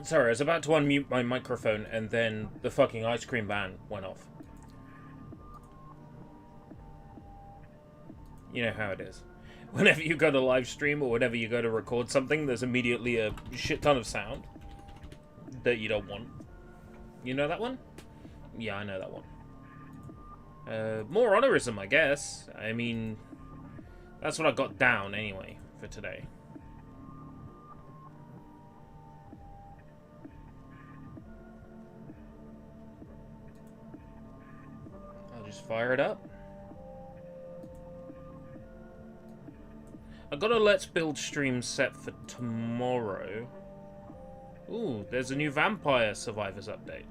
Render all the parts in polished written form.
Sorry, I was about to unmute my microphone and then the fucking ice cream van went off. You know how it is. Whenever you go to live stream or whenever you go to record something, there's immediately a shit ton of sound that you don't want. You know that one? Yeah, I know that one. More Onirism, I guess. I mean, that's what I got down anyway for today. I'll just fire it up. I got a Let's Build stream set for tomorrow. Ooh, there's a new Vampire Survivors update.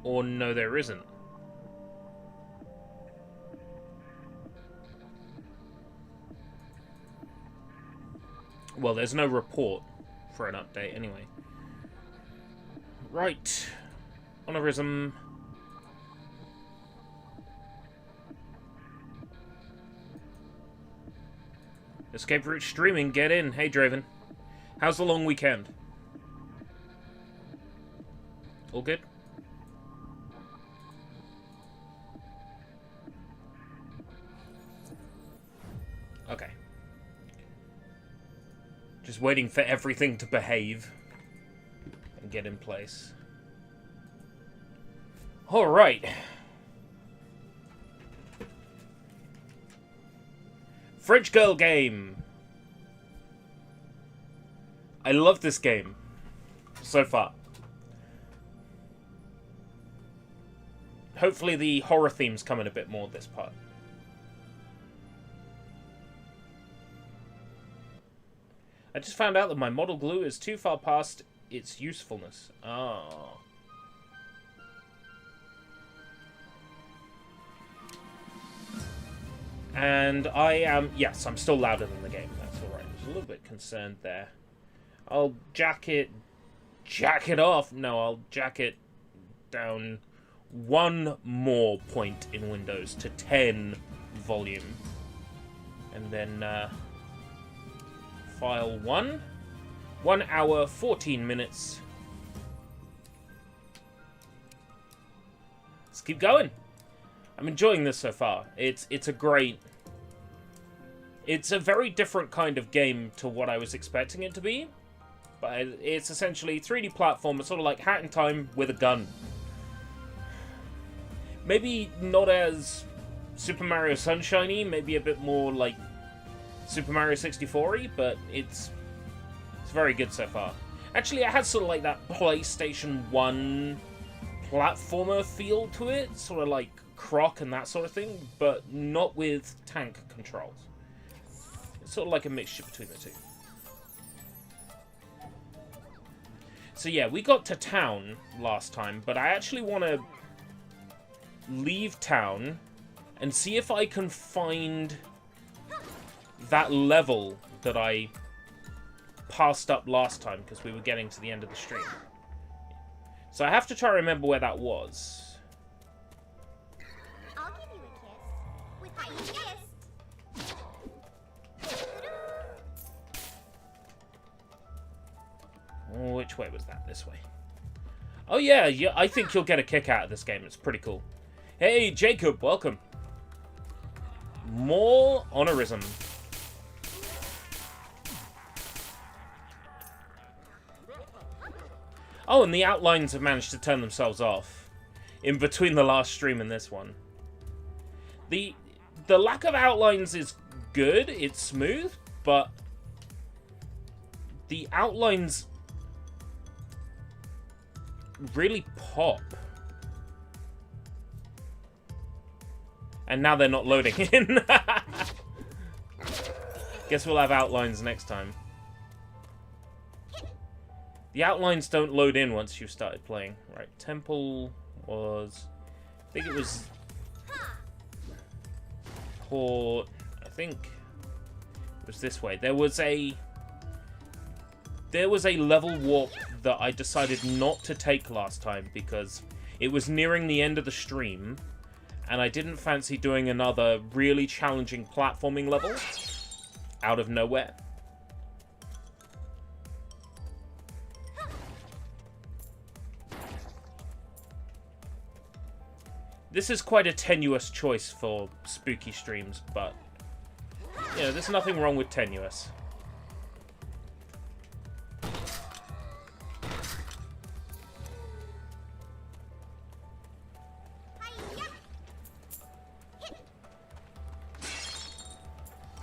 Or no, there isn't. Well, there's no report for an update anyway. Right. Onirism. Escape Route streaming, get in. Hey, Draven. How's the long weekend? All good? Okay. Just waiting for everything to behave and get in place. Alright. French Girl game. I love this game so far. Hopefully the horror themes come in a bit more this part. I just found out that my model glue is too far past its usefulness. Oh. And I am... Yes, I'm still louder than the game. That's alright. I was a little bit concerned there. I'll jack it off. No, I'll jack it down one more point in Windows to 10 volume. And then... File 1. 1 hour, 14 minutes. Let's keep going. I'm enjoying this so far. It's a great... It's a very different kind of game to what I was expecting it to be. But it's essentially 3D platform. It's sort of like Hat in Time with a gun. Maybe not as Super Mario Sunshine-y, maybe a bit more like Super Mario 64-y, but it's very good so far. Actually, it has sort of like that PlayStation 1 platformer feel to it, sort of like Croc and that sort of thing, but not with tank controls. It's sort of like a mixture between the two. So yeah, we got to town last time, but I actually want to leave town and see if I can find that level that I passed up last time because we were getting to the end of the stream. So I have to try to remember where that was. I'll give you a kiss with my fist. Which way was that? This way. Oh yeah, I think you'll get a kick out of this game. It's pretty cool. Hey, Jacob, welcome. More Onirism. Oh, and the outlines have managed to turn themselves off in between the last stream and this one. The lack of outlines is good. It's smooth, but the outlines really pop. And now they're not loading in. Guess we'll have outlines next time. The outlines don't load in once you've started playing. Right, temple was... I think it was... Port... I think... It was this way. There was a level warp that I decided not to take last time because it was nearing the end of the stream And I didn't fancy doing another really challenging platforming level out of nowhere. This is quite a tenuous choice for spooky streams, but, you know, there's nothing wrong with tenuous.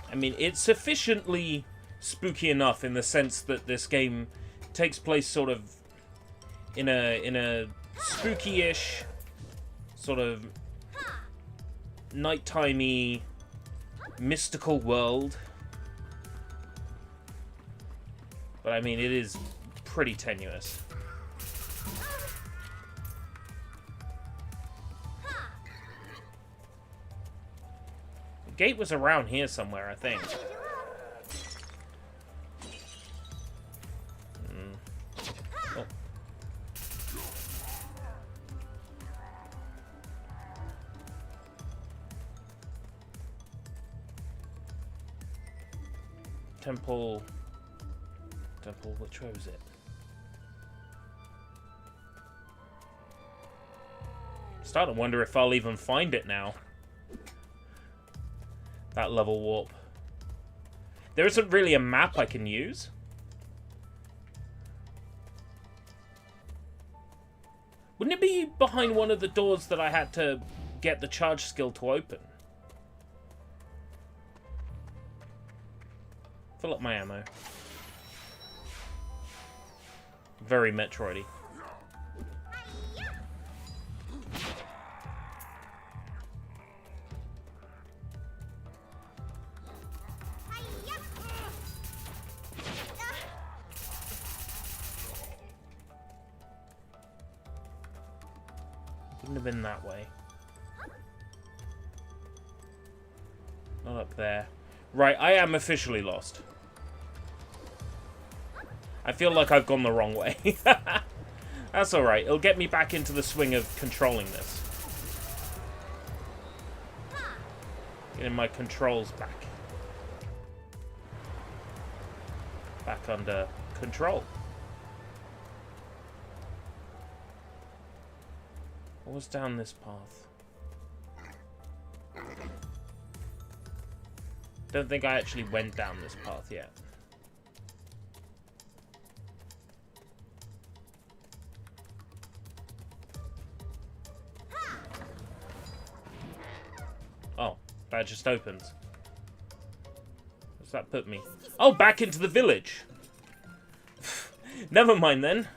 I mean, it's sufficiently spooky enough in the sense that this game takes place sort of in a spooky-ish, sort of nighttime-y, mystical world. But I mean, it is pretty tenuous. The gate was around here somewhere, I think. Oh. Temple, which way was it? I'm starting to wonder if I'll even find it now. That level warp. There isn't really a map I can use. Wouldn't it be behind one of the doors that I had to get the charge skill to open? Fill up my ammo. Very Metroidy. Wouldn't have been that way. Not up there. Right, I am officially lost. I feel like I've gone the wrong way. That's alright. It'll get me back into the swing of controlling this. Getting my controls back. Back under control. What was down this path? Don't think I actually went down this path yet. Oh, that just opens. What's that put me? Oh, back into the village. Never mind then.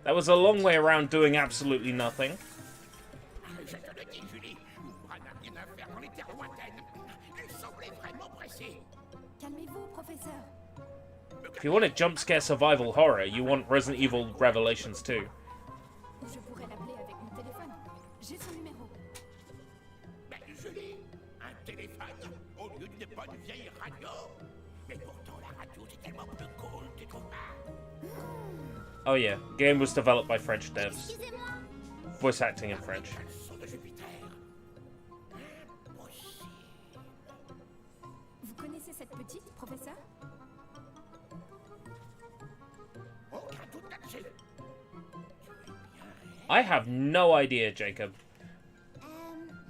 That was a long way around doing absolutely nothing. If you want a jump scare survival horror, you want Resident Evil Revelations 2. Oh yeah, game was developed by French devs. Voice acting in French. Vous connaissez cette petite, professeur? I have no idea, Jacob.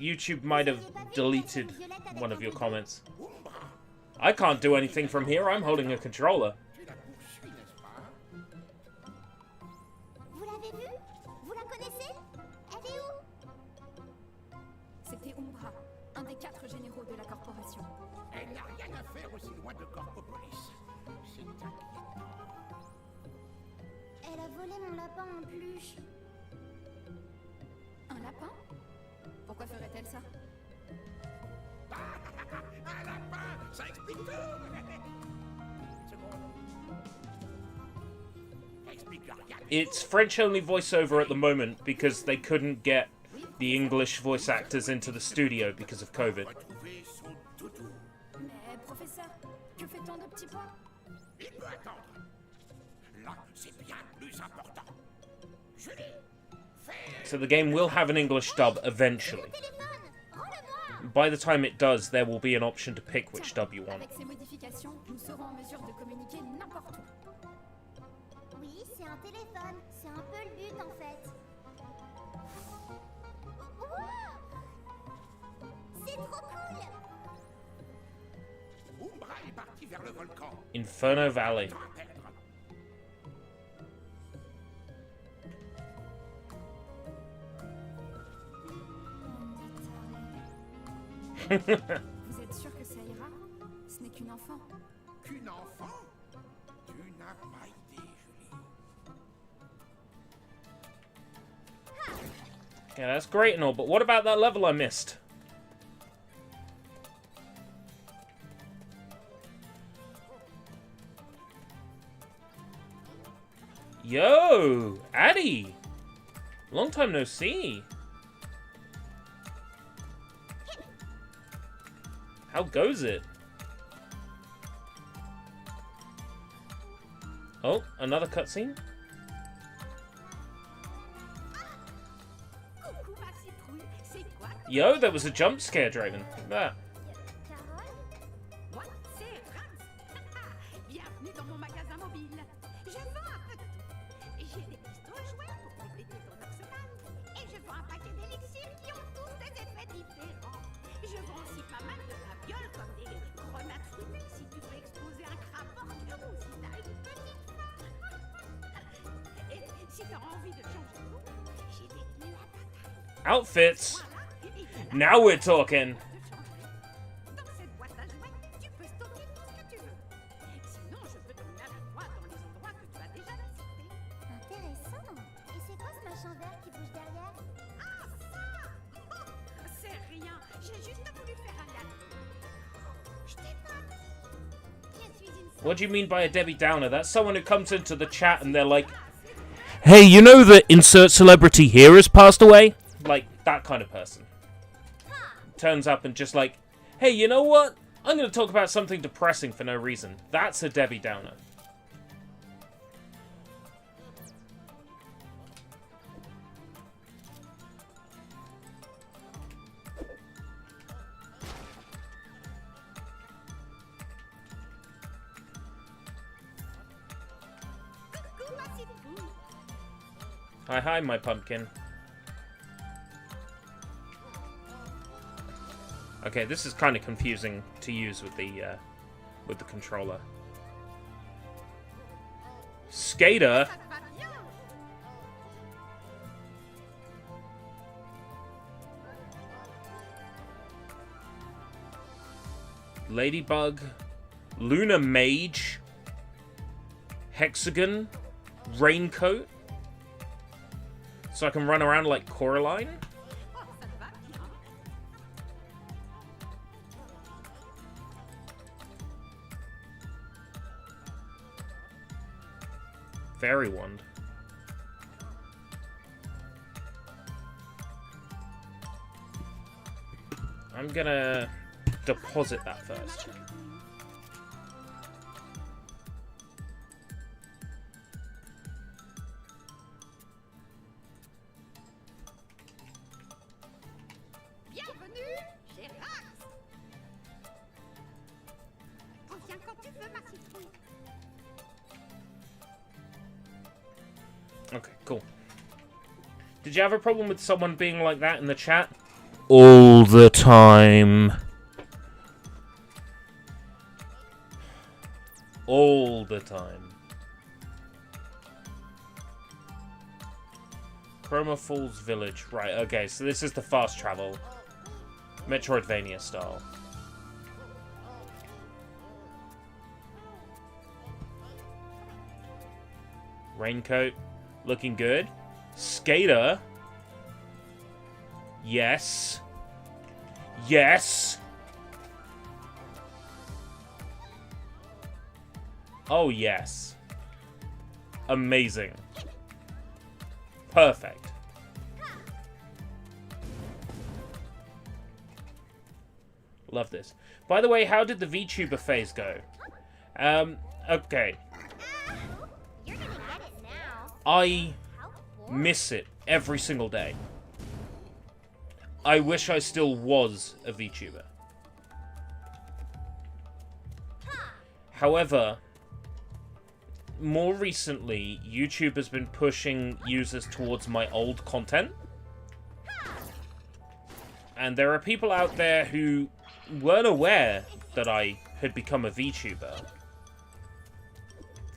YouTube might have deleted one of your comments. I can't do anything from here. I'm holding a controller. Vous l'avez vue? Vous la connaissez? Elle est où? C'était Umbra, un des 4 généraux de la corporation. Elle n'a rien à faire aussi loin de Corpopolis. C'est inquiétant. Elle a volé mon lapin en peluche. Un lapin? Pourquoi ferait-elle ça? Un lapin, ça explique tout. C'est bon. Ça explique rien. It's French-only voiceover at the moment because they couldn't get the English voice actors into the studio because of COVID. Retrouver son doudou. Mais professeur, que fait-on de petits pois? Il peut attendre. Là, c'est bien plus important. Julie, fais So the game will have an English dub eventually. Téléphone, rends-le-moi. By the time it does, there will be an option to pick which dub you want. Avec ces modifications, nous serons en mesure de communiquer n'importe où. Oui, c'est un téléphone. C'est un peu le but en fait. Wow, c'est trop cool. Umbra est parti vers le volcan. Inferno Valley. Temps à perdre. Vous êtes sûr que ça ira? Ce n'est qu'une enfant. Qu'une enfant? Tu n'as pas idée, Julie. Yeah, that's great and all, but what about that level I missed? Yo, Addie! Long time no see. How goes it? Oh, another cutscene? Coucou ma citrouille, c'est quoi? Yo, there was a jump scare, Draven. Look at that. Carole? Moi, c'est Franz. Bienvenue dans mon magasin mobile. Je vends un peu de tout. J'ai des pistons jouets pour compléter ton arsenal. Et je vends un paquet d'élixirs qui ont tous des effets différents. Je vends aussi pas mal de babioles comme des grenades fruitées si tu veux exploser un crabe porteur ou si t'as une petite faim. Et si t'as envie de changer de look, j'ai des clés à ta taille. Outfits. Voilà, et voilà. Now we're talking. Dans cette boîte à jouets, tu peux stocker tout ce que tu veux. Sinon, je peux t'emmener avec moi dans les endroits que tu as déjà visités. Intéressant. Et c'est quoi ce machin vert qui bouge derrière? Ah, ça! Oh, c'est rien, j'ai juste voulu faire un gâteau. Je t'ai pas dit. Je suis une What do you mean by a Debbie Downer? That's someone who comes into the chat and they're like, hey, you know that insert celebrity here has passed away? Like, that kind of person. Turns up and just like, hey, you know what? I'm going to talk about something depressing for no reason. That's a Debbie Downer. coucou, ma citrouille. Hi, hi, my pumpkin. Okay, this is kind of confusing to use with the controller. Skater? Ça te va bien? Ladybug, Luna Mage, Hexagon, Raincoat. So I can run around like Coraline? Oh, ça te va bien? Fairy Wand. I'm gonna deposit that first. Bienvenue chez Rax. Reviens quand tu veux, ma citrouille. Okay, cool. Did you have a problem with someone being like that in the chat? All the time. All the time. Chroma Falls Village. Right, okay, so this is the fast travel. Metroidvania style. Raincoat. Looking good. Skater. Yes. Yes. Oh, yes. Amazing. Perfect. Love this. By the way, how did the VTuber phase go? Okay. You're gonna get it now. I How boring. miss it every single day. I wish I still was a VTuber. However, more recently, YouTube has been pushing users towards my old content. And there are people out there who weren't aware that I had become a VTuber.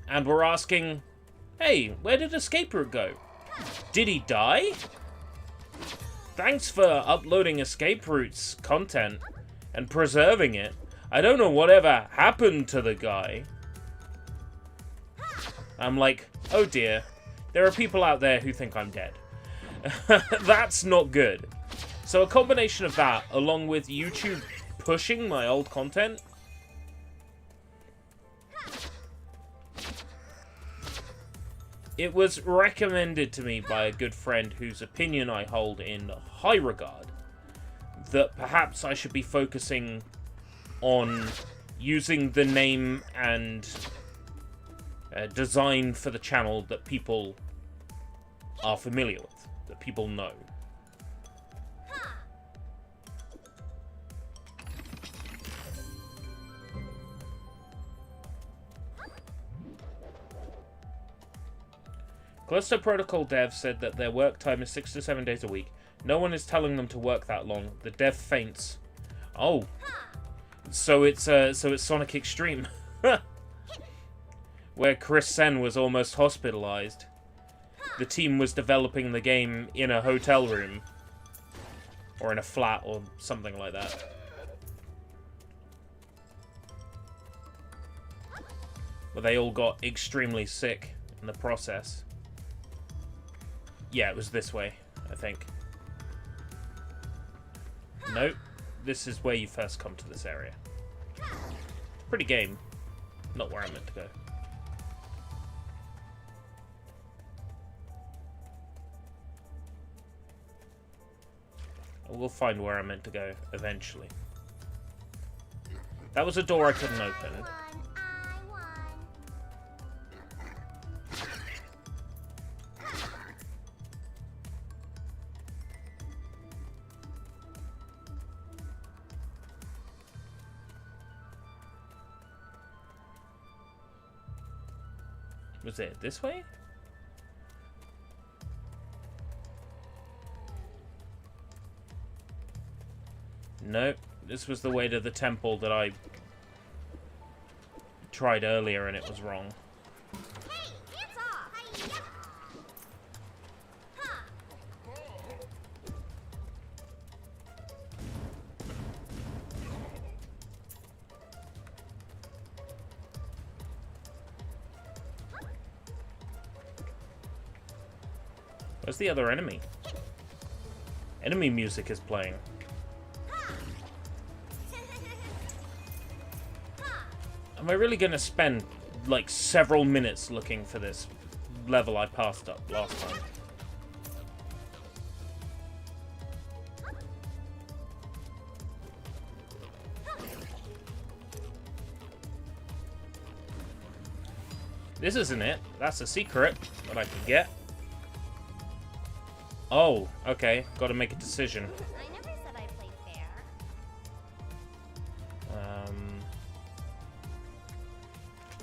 And were asking, hey, where did Escape Route go? Did he die? Thanks for uploading Escape Route's content and preserving it. I don't know whatever happened to the guy. I'm like, oh dear. There are people out there who think I'm dead. That's not good. So a combination of that, along with YouTube pushing my old content, it was recommended to me by a good friend whose opinion I hold in high regard that perhaps I should be focusing on using the name and design for the channel that people are familiar with, that people know. Callisto Protocol dev said that their work time is 6 to 7 days a week. No one is telling them to work that long. The dev faints. Oh. So it's Sonic Extreme. Where Chris Sen was almost hospitalized. The team was developing the game in a hotel room. Or in a flat or something like that. But they all got extremely sick in the process. Yeah, it was this way, I think. Nope. This is where you first come to this area. Pretty game. Not where I meant to go. We'll find where I meant to go eventually. That was a door I couldn't open. Was it this way? Nope. This was the way to the temple that I tried earlier and it was wrong. Hey, hands off! Huh. Where's the other enemy? Enemy music is playing. Am I really going to spend, like, several minutes looking for this level I passed up last time? This isn't it. That's a secret that I can get. Oh, okay. Got to make a decision. I never said I played fair.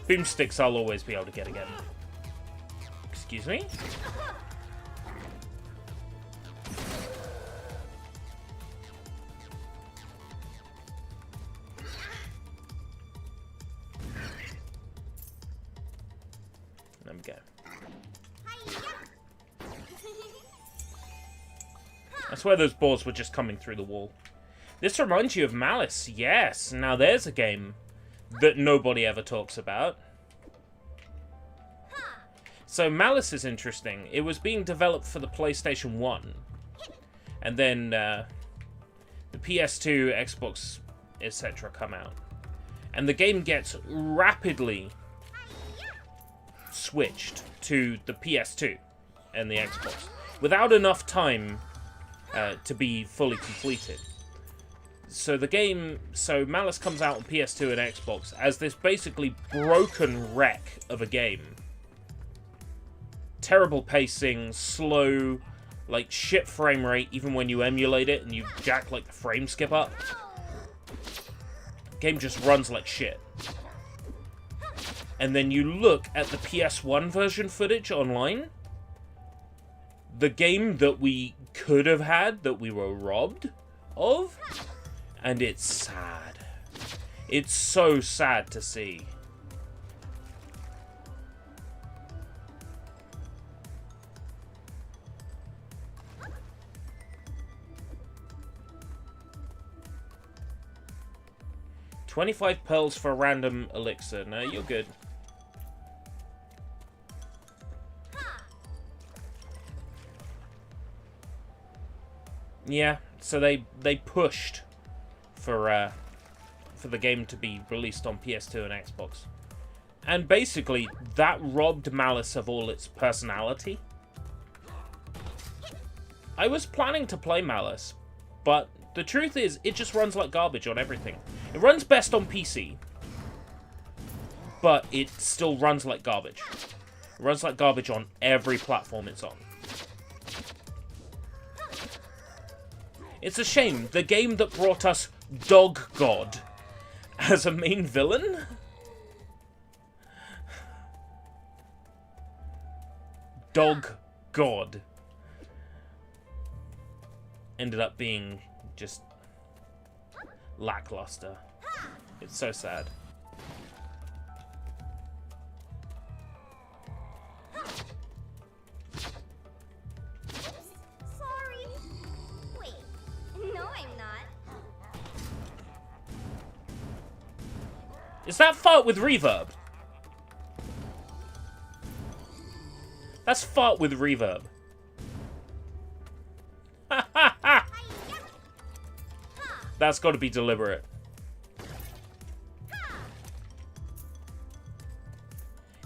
Boomsticks I'll always be able to get again. Excuse me? There we go. I swear those balls were just coming through the wall. This reminds you of Malice. Yes, now there's a game that nobody ever talks about. So Malice is interesting. It was being developed for the PlayStation 1. And then the PS2, Xbox, etc. come out. And the game gets rapidly switched to the PS2 and the Xbox. Without enough time to be fully completed. So the game, Malice comes out on PS2 and Xbox as this basically broken wreck of a game. Terrible pacing, slow, like shit frame rate even when you emulate it and you jack like the frame skip up. Game just runs like shit. And then you look at the PS1 version footage online, the game that we could have had, that we were robbed of, and it's sad. It's so sad to see. $25 pearls for a random elixir. No, you're good. Yeah, so they pushed for the game to be released on PS2 and Xbox. And basically, that robbed Malice of all its personality. I was planning to play Malice, but the truth is, it just runs like garbage on everything. It runs best on PC, but it still runs like garbage. It runs like garbage on every platform it's on. It's a shame. The game that brought us Dog God as a main villain? Dog God. Ended up being just lackluster. It's so sad. Sorry. Wait. No, I'm not. Is that fart with reverb? That's fart with reverb. That's got to be deliberate.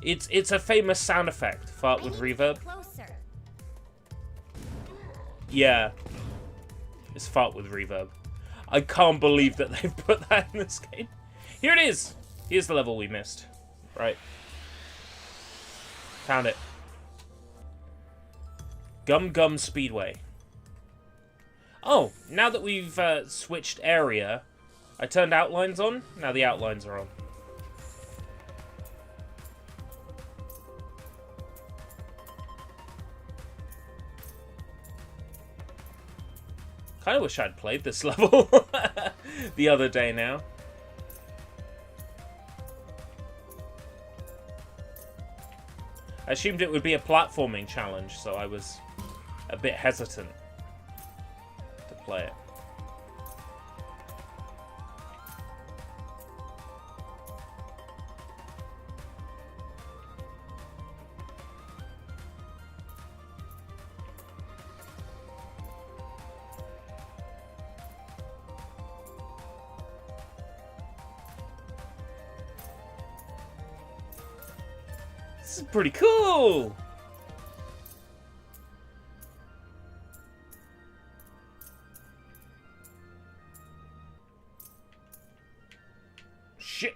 It's a famous sound effect, fart with reverb. Closer. Yeah. It's fart with reverb. I can't believe that they've put that in this game. Here it is! Here's the level we missed. Right. Found it. Gum Gum Speedway. Oh, now that we've switched area, I turned outlines on. Now the outlines are on. Kind of wish I'd played this level the other day now. I assumed it would be a platforming challenge, so I was a bit hesitant to play it. This is pretty cool! Shit!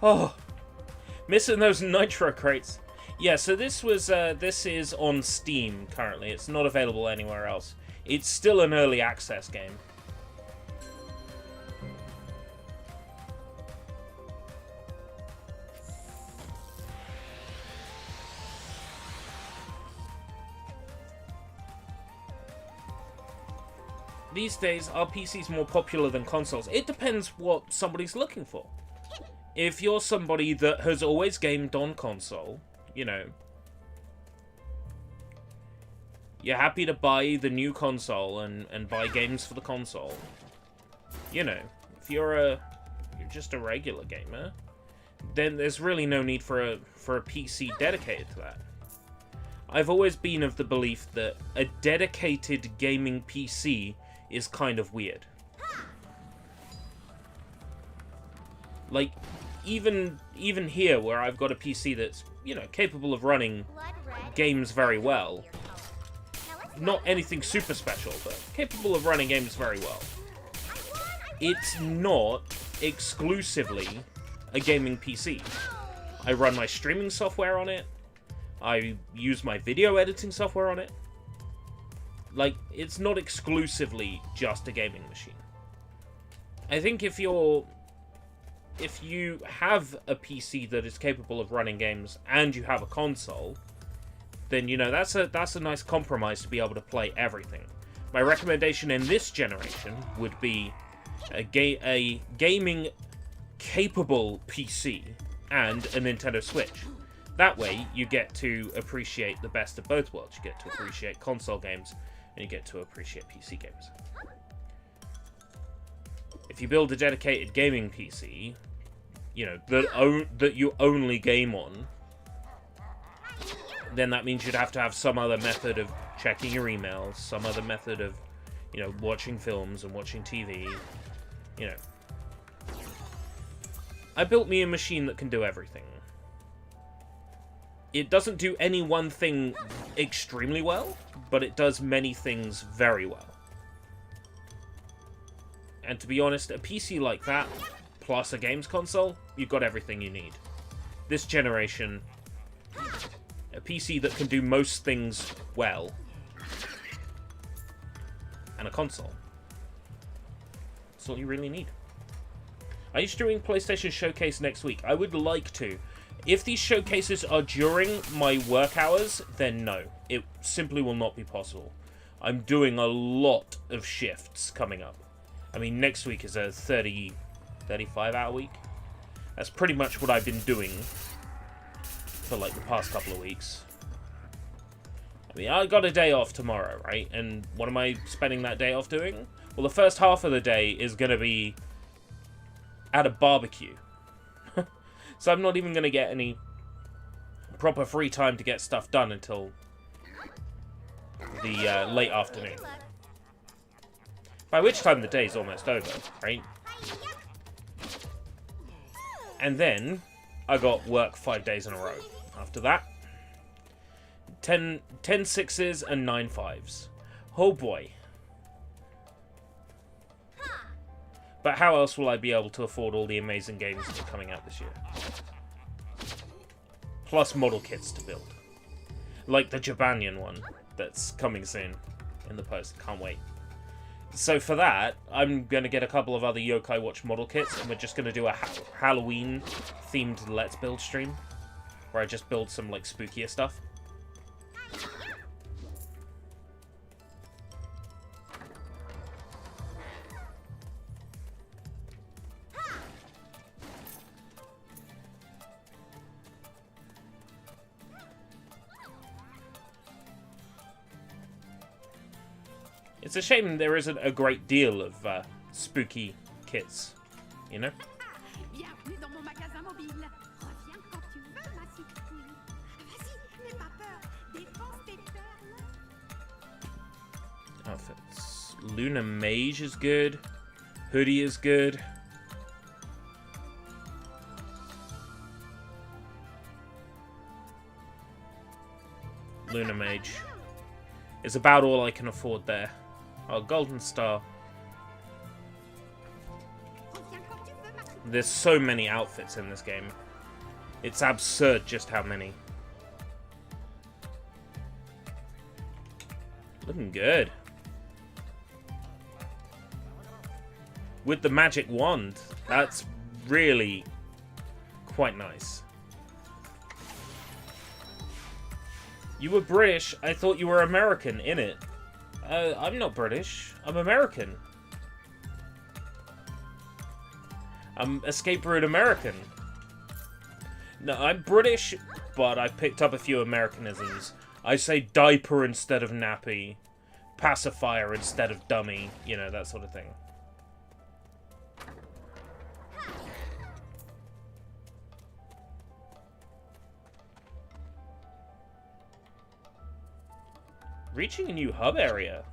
Oh! Missing those nitro crates. Yeah, so this is on Steam currently. It's not available anywhere else. It's still an early access game. These days, are PCs more popular than consoles? It depends what somebody's looking for. If you're somebody that has always gamed on console, you know, you're happy to buy the new console and buy games for the console. You know, if you're just a regular gamer, then there's really no need for a PC dedicated to that. I've always been of the belief that a dedicated gaming PC is kind of weird. Like, even here, where I've got a PC that's, you know, capable of running games very well. Not anything super special, but capable of running games very well. It's not exclusively a gaming PC. I run my streaming software on it. I use my video editing software on it. Like, it's not exclusively just a gaming machine. I think if you have a PC that is capable of running games and you have a console, then, you know, that's a nice compromise to be able to play everything. My recommendation in this generation would be a gaming capable PC and a Nintendo Switch. That way, you get to appreciate the best of both worlds. You get to appreciate console games, and you get to appreciate PC games. If you build a dedicated gaming PC, you know, that you only game on, then that means you'd have to have some other method of checking your emails, some other method of, you know, watching films and watching TV, you know. I built me a machine that can do everything. It doesn't do any one thing extremely well, but it does many things very well. And to be honest, a PC like that, plus a games console, you've got everything you need. This generation, a PC that can do most things well, and a console. That's all you really need. Are you doing PlayStation Showcase next week? I would like to. If these showcases are during my work hours, then no. It simply will not be possible. I'm doing a lot of shifts coming up. I mean, next week is a 35-hour week. That's pretty much what I've been doing for, like, the past couple of weeks. I mean, I got a day off tomorrow, right? And what am I spending that day off doing? Well, the first half of the day is going to be at a barbecue. So I'm not even going to get any proper free time to get stuff done until the late afternoon. By which time the day's almost over, right? And then I got work 5 days in a row. After that, 10 sixes and 9 fives. Oh boy. But how else will I be able to afford all the amazing games that are coming out this year? Plus model kits to build. Like the Jabanian one that's coming soon in the post. Can't wait. So for that, I'm going to get a couple of other Yokai Watch model kits, and we're just going to do a Halloween-themed Let's Build stream, where I just build some, like, spookier stuff. It's a shame there isn't a great deal of spooky kits, you know? Bienvenue dans mon magasin mobile. Reviens quand tu veux, ma citrouille. Vas-y, n'aie pas peur. Dépense tes perles. Outfits. Luna Mage is good. Hoodie is good. Luna Mage is about all I can afford there. Oh, Golden Star. There's so many outfits in this game. It's absurd just how many. Looking good. With the magic wand, that's really quite nice. You were British? I thought you were American, innit? I'm not British. I'm American. I'm Escape Route American. No, I'm British, but I picked up a few Americanisms. I say diaper instead of nappy, pacifier instead of dummy, you know, that sort of thing. Reaching a new hub area.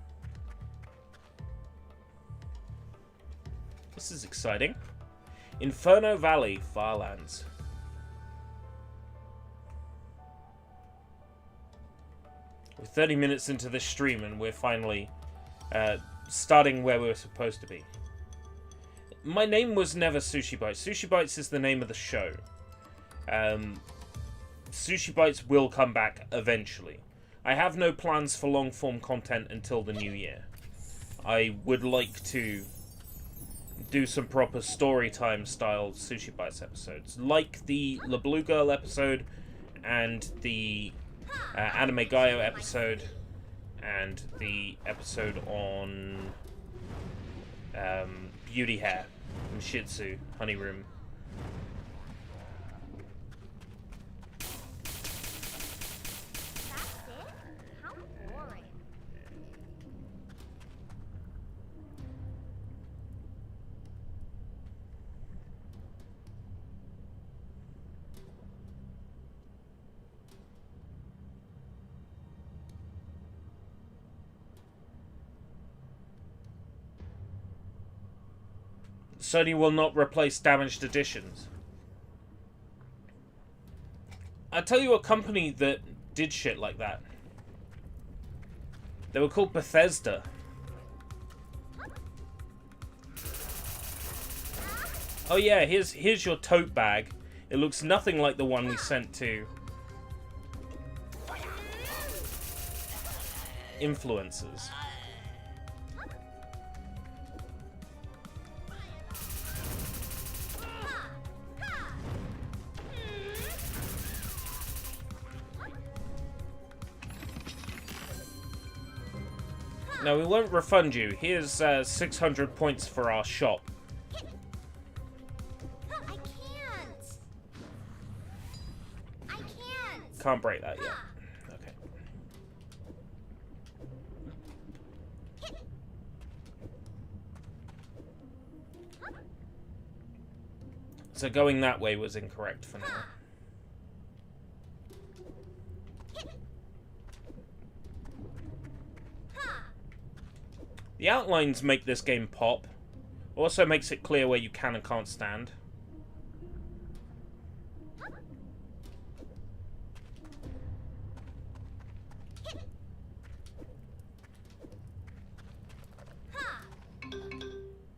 This is exciting. Inferno Valley, Farlands. We're 30 minutes into this stream and we're finally starting where we were supposed to be. My name was never Sushi Bites. Sushi Bites is the name of the show. Sushi Bites will come back eventually. I have no plans for long-form content until the new year. I would like to do some proper story time style Sushi Bites episodes, like the La Blue Girl episode and the Anime Gaio episode and the episode on beauty hair and Shih Tzu, Honey Room. That's it? How boring. Sony will not replace damaged editions. I'll tell you a company that did shit like that. They were called Bethesda. Oh yeah, here's your tote bag. It looks nothing like the one we sent to influencers. No, we won't refund you. Here's 600 points for our shop. I can't. I can't. Can't break that yet. Okay. So going that way was incorrect for now. The outlines make this game pop. Also makes it clear where you can and can't stand.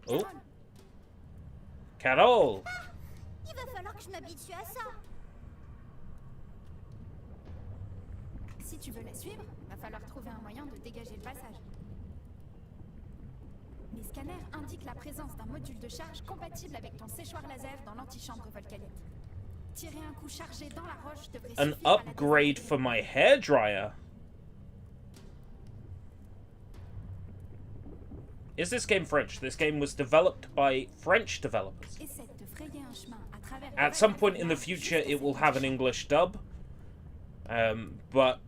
Oh. Carole! Il va falloir que je m'habitue à ça. Si tu veux la suivre, va falloir trouver un moyen de dégager le passage. Les scanners indiquent la présence d'un module de charge compatible avec ton séchoir laser dans l'antichambre volcanique. Tirer un coup chargé dans la roche devrait An suffire à la upgrade désactiver. for my hairdryer. Is this game French? This game was developed by French developers. Essaie de frayer un chemin à travers At some point in the future, it will have an English dub. But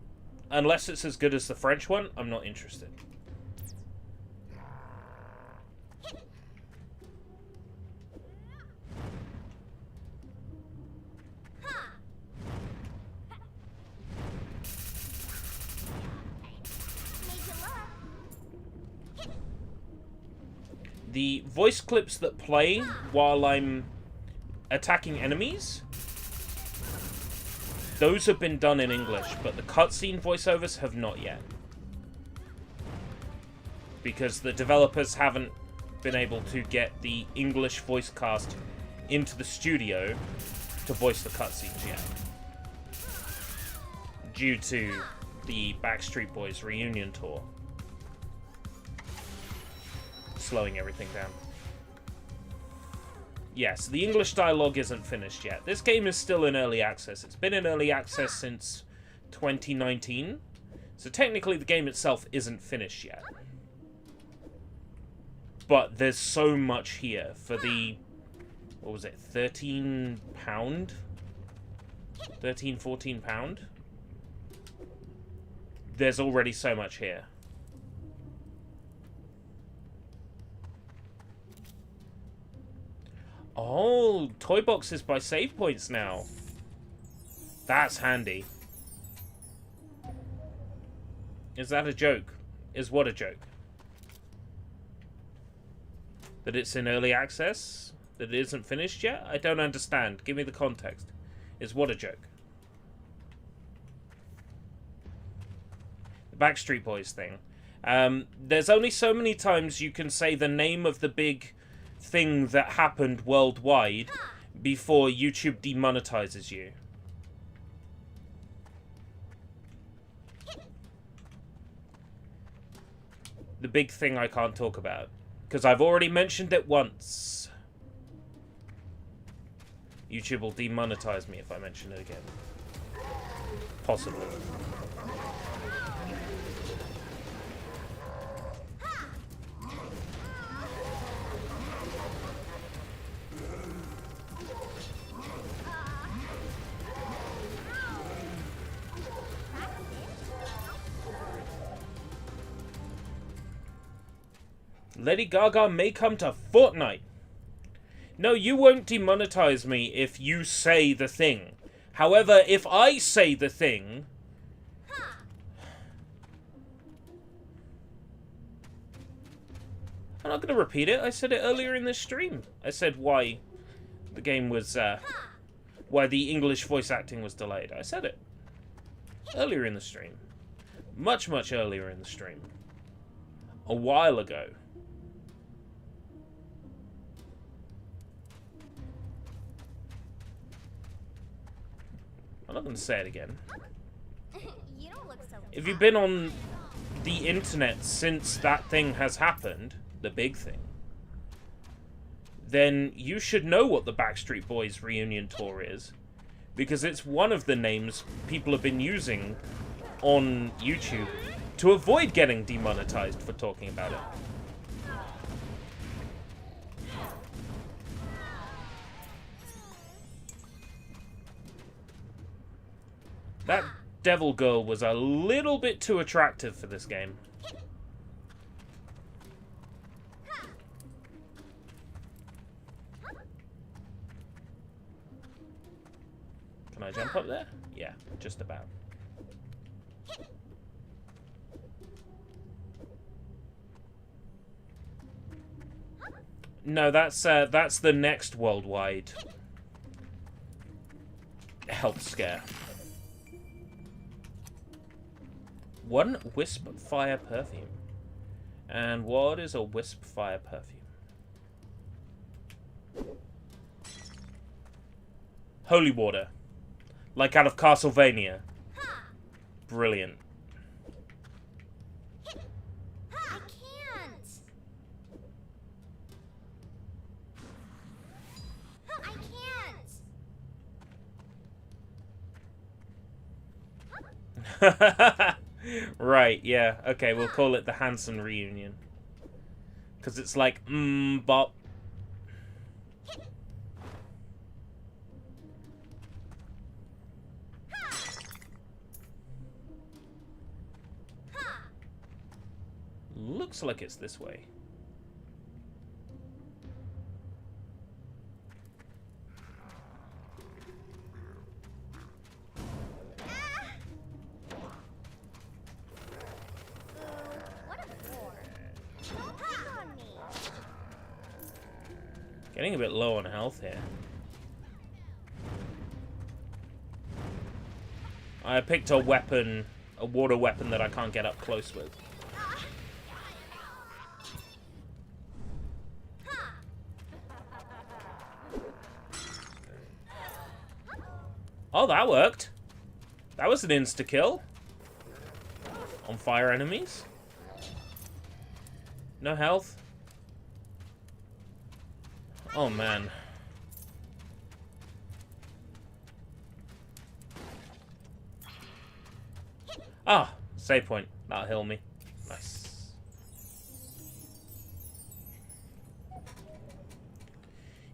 unless it's as good as the French one, I'm not interested. The voice clips that play while I'm attacking enemies, those have been done in English, but the cutscene voiceovers have not yet. Because the developers haven't been able to get the English voice cast into the studio to voice the cutscenes yet. Due to the Backstreet Boys reunion tour. Slowing everything down. Yes, the English dialogue isn't finished yet. This game is still in early access. It's been in early access since 2019. So technically the game itself isn't finished yet. But there's so much here for the... What was it? £13? £13, £14? There's already so much here. Oh, toy boxes by save points now. That's handy. Is that a joke? Is what a joke? That it's in early access? That it isn't finished yet? I don't understand. Give me the context. Is what a joke? The Backstreet Boys thing. There's only so many times you can say the name of the big thing that happened worldwide before YouTube demonetizes you. The big thing I can't talk about, because I've already mentioned it once. YouTube will demonetize me if I mention it again. Possibly. Lady Gaga may come to Fortnite. No, you won't demonetize me if you say the thing. However, if I say the thing... I'm not going to repeat it. I said it earlier in this stream. I said why the game was... why the English voice acting was delayed. I said it earlier in the stream. Much, much earlier in the stream. A while ago. I'm not going to say it again. You don't look so If you've been on the internet since that thing has happened, the big thing, then you should know what the Backstreet Boys reunion tour is, because it's one of the names people have been using on YouTube to avoid getting demonetized for talking about it. That devil girl was a little bit too attractive for this game. Can I jump up there? Yeah, just about. No, that's the next worldwide health scare. One wisp fire perfume. And what is a wisp fire perfume? Holy water. Like out of Castlevania. Brilliant. I can't. I can't. Right, yeah. Okay, we'll call it the Hanson reunion. Because it's like, bop. Looks like it's this way. Getting a bit low on health here. I picked a weapon, a water weapon that I can't get up close with. Oh, that worked. That was an insta-kill. On fire enemies. No health. Oh, man. Ah, save point. That'll heal me. Nice.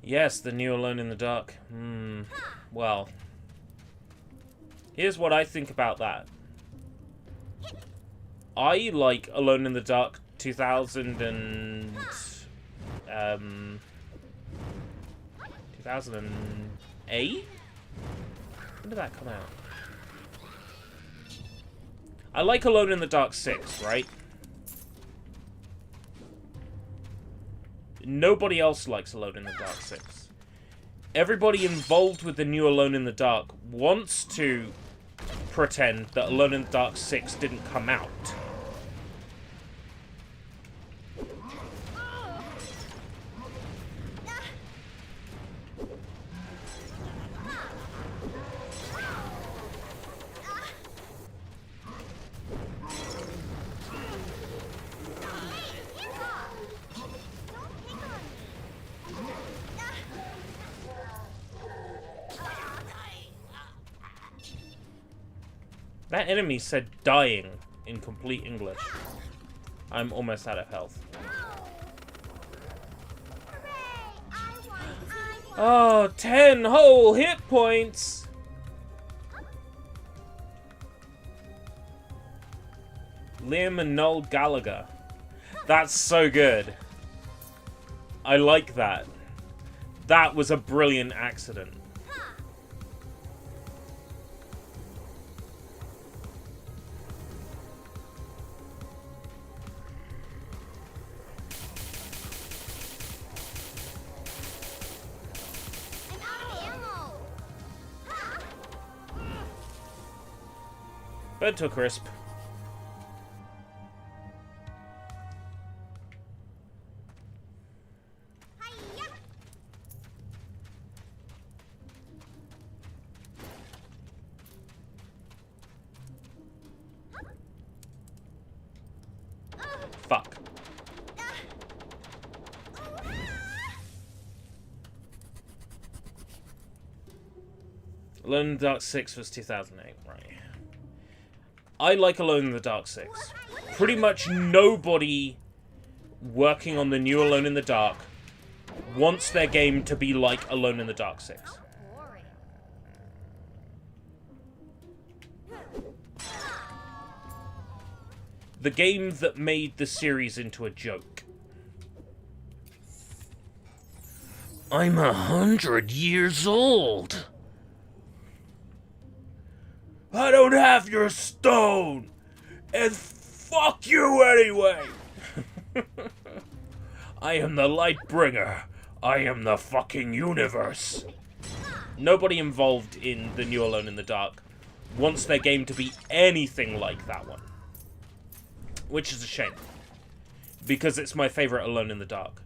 Yes, the new Alone in the Dark. Well. Here's what I think about that. I like Alone in the Dark 2008? When did that come out? I like Alone in the Dark 6, right? Nobody else likes Alone in the Dark 6. Everybody involved with the new Alone in the Dark wants to pretend that Alone in the Dark 6 didn't come out. That enemy said dying in complete English. I'm almost out of health. Oh, 10 whole hit points! Liam and Noel Gallagher. That's so good. I like that. That was a brilliant accident. Bird to a crisp. Fuck. Alone in the Dark 6 was 2008, right. I like Alone in the Dark 6. Pretty much nobody working on the new Alone in the Dark wants their game to be like Alone in the Dark 6. The game that made the series into a joke. I'm 100 years old. I don't have your stone, and fuck you anyway. I am the Lightbringer. I am the fucking universe. Nobody involved in the new Alone in the Dark wants their game to be anything like that one. Which is a shame. Because it's my favorite Alone in the Dark.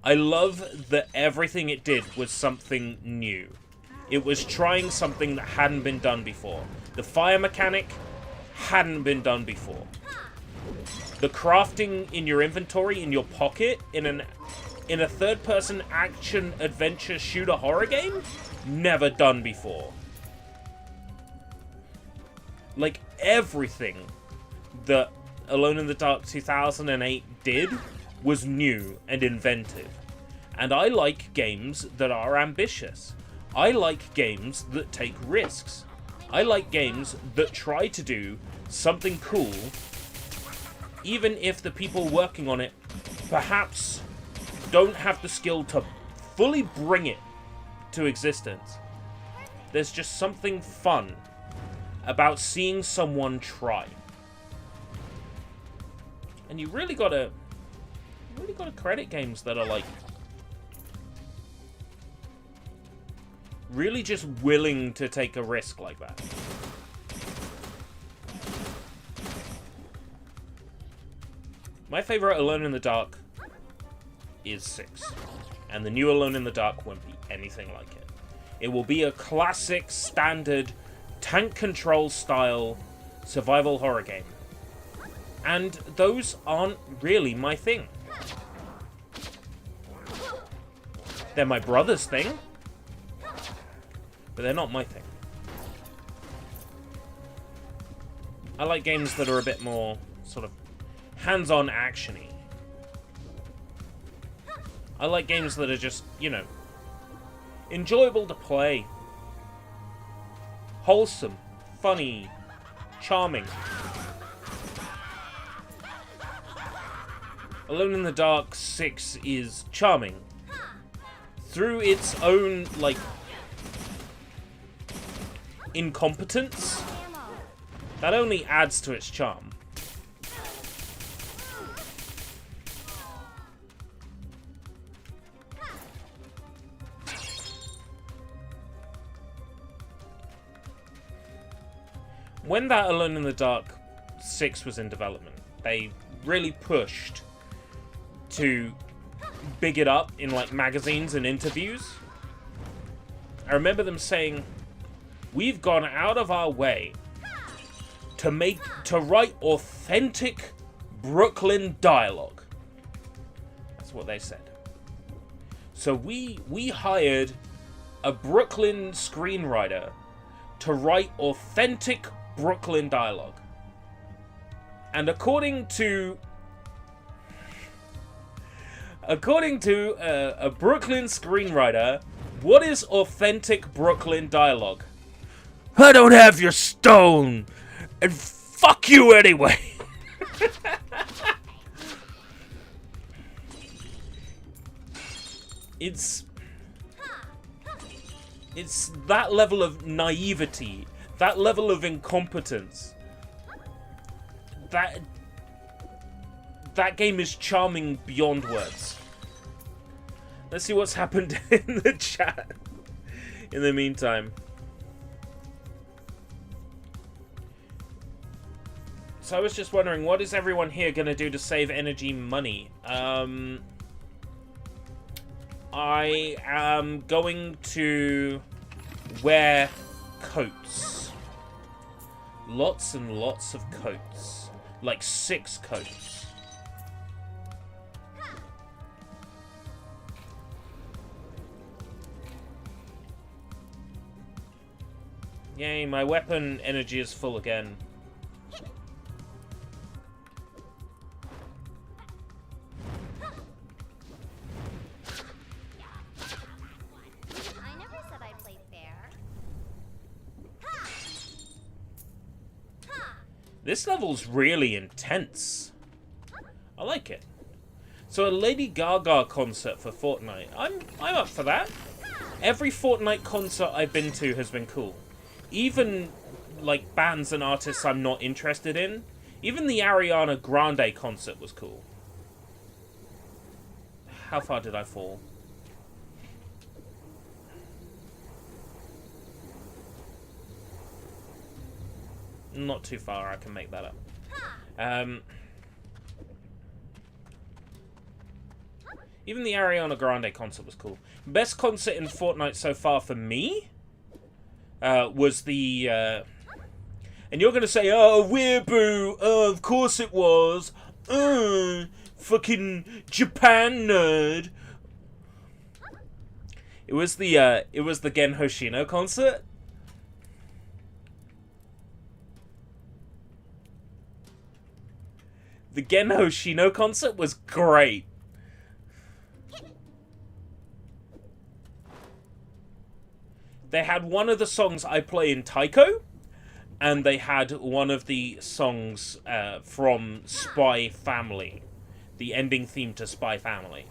I love that everything it did was something new. It was trying something that hadn't been done before. The fire mechanic hadn't been done before. The crafting in your inventory, in your pocket, in a third-person action adventure shooter horror game, never done before. Like, everything that Alone in the Dark 2008 did was new and inventive. And I like games that are ambitious. I like games that take risks. I like games that try to do something cool, even if the people working on it perhaps don't have the skill to fully bring it to existence. There's just something fun about seeing someone try. And you really gotta credit games that are like really just willing to take a risk like that. My favorite Alone in the Dark is 6. And the new Alone in the Dark won't be anything like it. It will be a classic, standard, tank control style survival horror game. And those aren't really my thing. They're my brother's thing. But they're not my thing. I like games that are a bit more sort of hands-on action-y. I like games that are just, you know, enjoyable to play. Wholesome, funny, charming. Alone in the Dark 6 is charming. Through its own, like, incompetence, that only adds to its charm. When that Alone in the Dark 6 was in development, they really pushed to big it up in like magazines and interviews. I remember them saying, "We've gone out of our way to write authentic Brooklyn dialogue." That's what they said. So we hired a Brooklyn screenwriter to write authentic Brooklyn dialogue. And according to a Brooklyn screenwriter, what is authentic Brooklyn dialogue? I don't have your stone, and fuck you anyway. It's that level of naivety, that level of incompetence. That game is charming beyond words. Let's see what's happened in the chat in the meantime. So I was just wondering, what is everyone here going to do to save energy money? I am going to wear coats. Lots and lots of coats. Like 6 coats. Yay, my weapon energy is full again. I never said I played fair. This level's really intense. I like it. So a Lady Gaga concert for Fortnite. I'm up for that. Every Fortnite concert I've been to has been cool. Even like bands and artists I'm not interested in. Even the Ariana Grande concert was cool. How far did I fall? Not too far, I can make that up. Even the Ariana Grande concert was cool. Best concert in Fortnite so far for me was the... and you're going to say, oh, Weeaboo, of course it was. Fucking Japan nerd. It was the Gen Hoshino concert. The Gen Hoshino concert was great. They had one of the songs I play in Taiko, and they had one of the songs from Spy Family, the ending theme to Spy Family.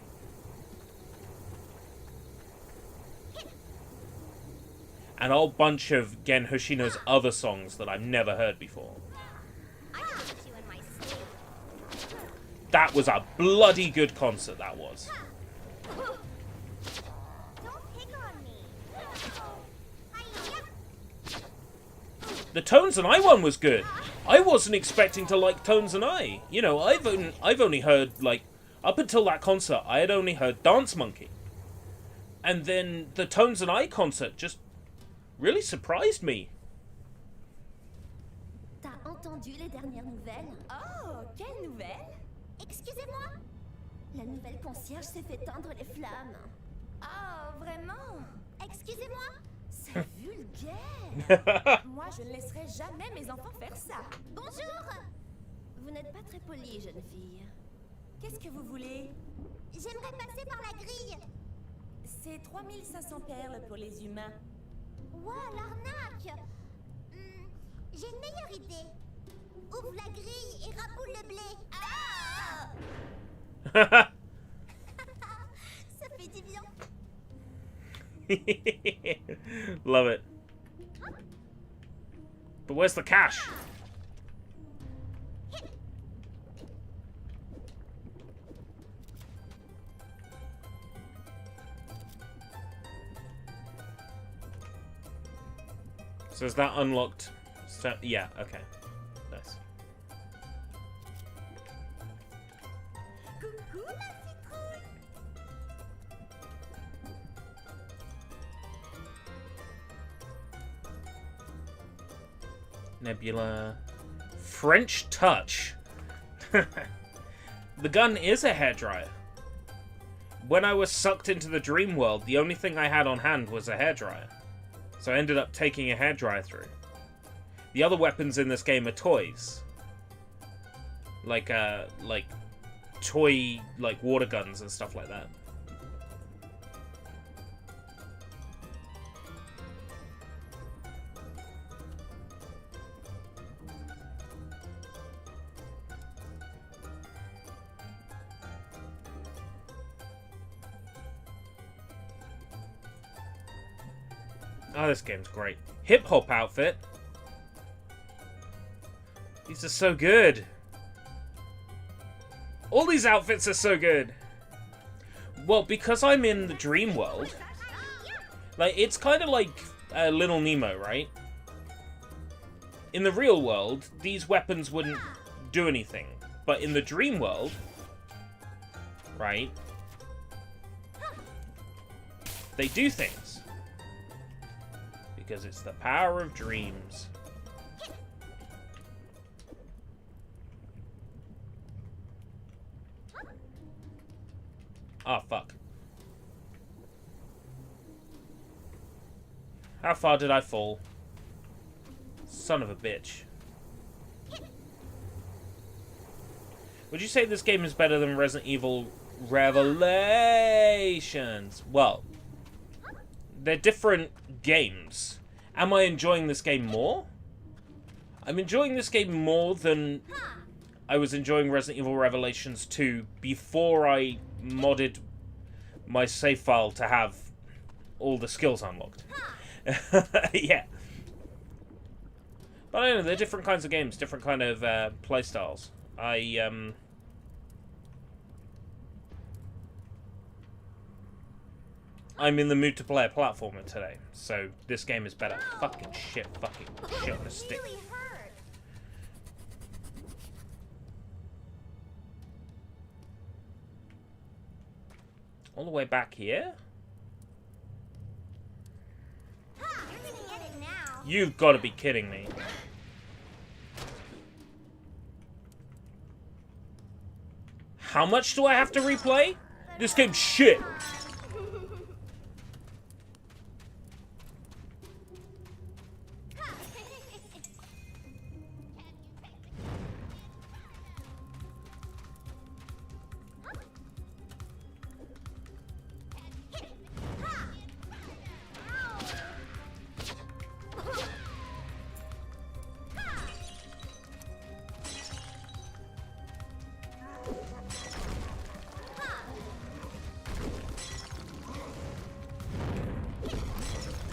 And a whole bunch of Gen Hoshino's other songs that I've never heard before. That was a bloody good concert, that was. The Tones and I one was good. I wasn't expecting to like Tones and I. You know, I've only heard, like, up until that concert, I had only heard Dance Monkey. And then the Tones and I concert just really surprised me. T'as entendu les dernières nouvelles? Oh, quelle nouvelle? Excusez-moi. La nouvelle concierge s'est fait tendre les flammes. Oh, vraiment? Excusez-moi. C'est vulgaire. Moi, je ne laisserai jamais mes enfants faire ça. Bonjour. Vous n'êtes pas très polie, jeune fille. Qu'est-ce que vous voulez? J'aimerais passer par la grille. C'est 3500 perles pour les humains. Ouah, l'arnaque. J'ai une meilleure idée. Ouvre la grille et raboule le blé. Ah Ça fait du bien. Love it. But where's the cash? So is that unlocked? So, yeah, okay. Nice. Coucou, ma citrouille. Nebula. French touch. The gun is a hairdryer. When I was sucked into the dream world, the only thing I had on hand was a hairdryer. So I ended up taking a hairdryer through. The other weapons in this game are toys. Like toy, like, water guns and stuff like that. Oh, this game's great. Hip-hop outfit. These are so good. All these outfits are so good. Well, because I'm in the dream world, like, it's kind of like Little Nemo, right? In the real world, these weapons wouldn't do anything. But in the dream world, right, they do things. Because it's the power of dreams. Oh, fuck. How far did I fall? Son of a bitch. Would you say this game is better than Resident Evil Revelations? Well, they're different games. Am I enjoying this game more? I'm enjoying this game more than I was enjoying Resident Evil Revelations 2 before I modded my save file to have all the skills unlocked. Yeah. But I don't know, they're different kinds of games, different kind of playstyles. I'm in the mood to play a platformer today, so this game is better. Fucking shit on a stick. Really hurt. All the way back here? Ha! You're gonna get it now. You've got to be kidding me. How much do I have to replay? This game's shit.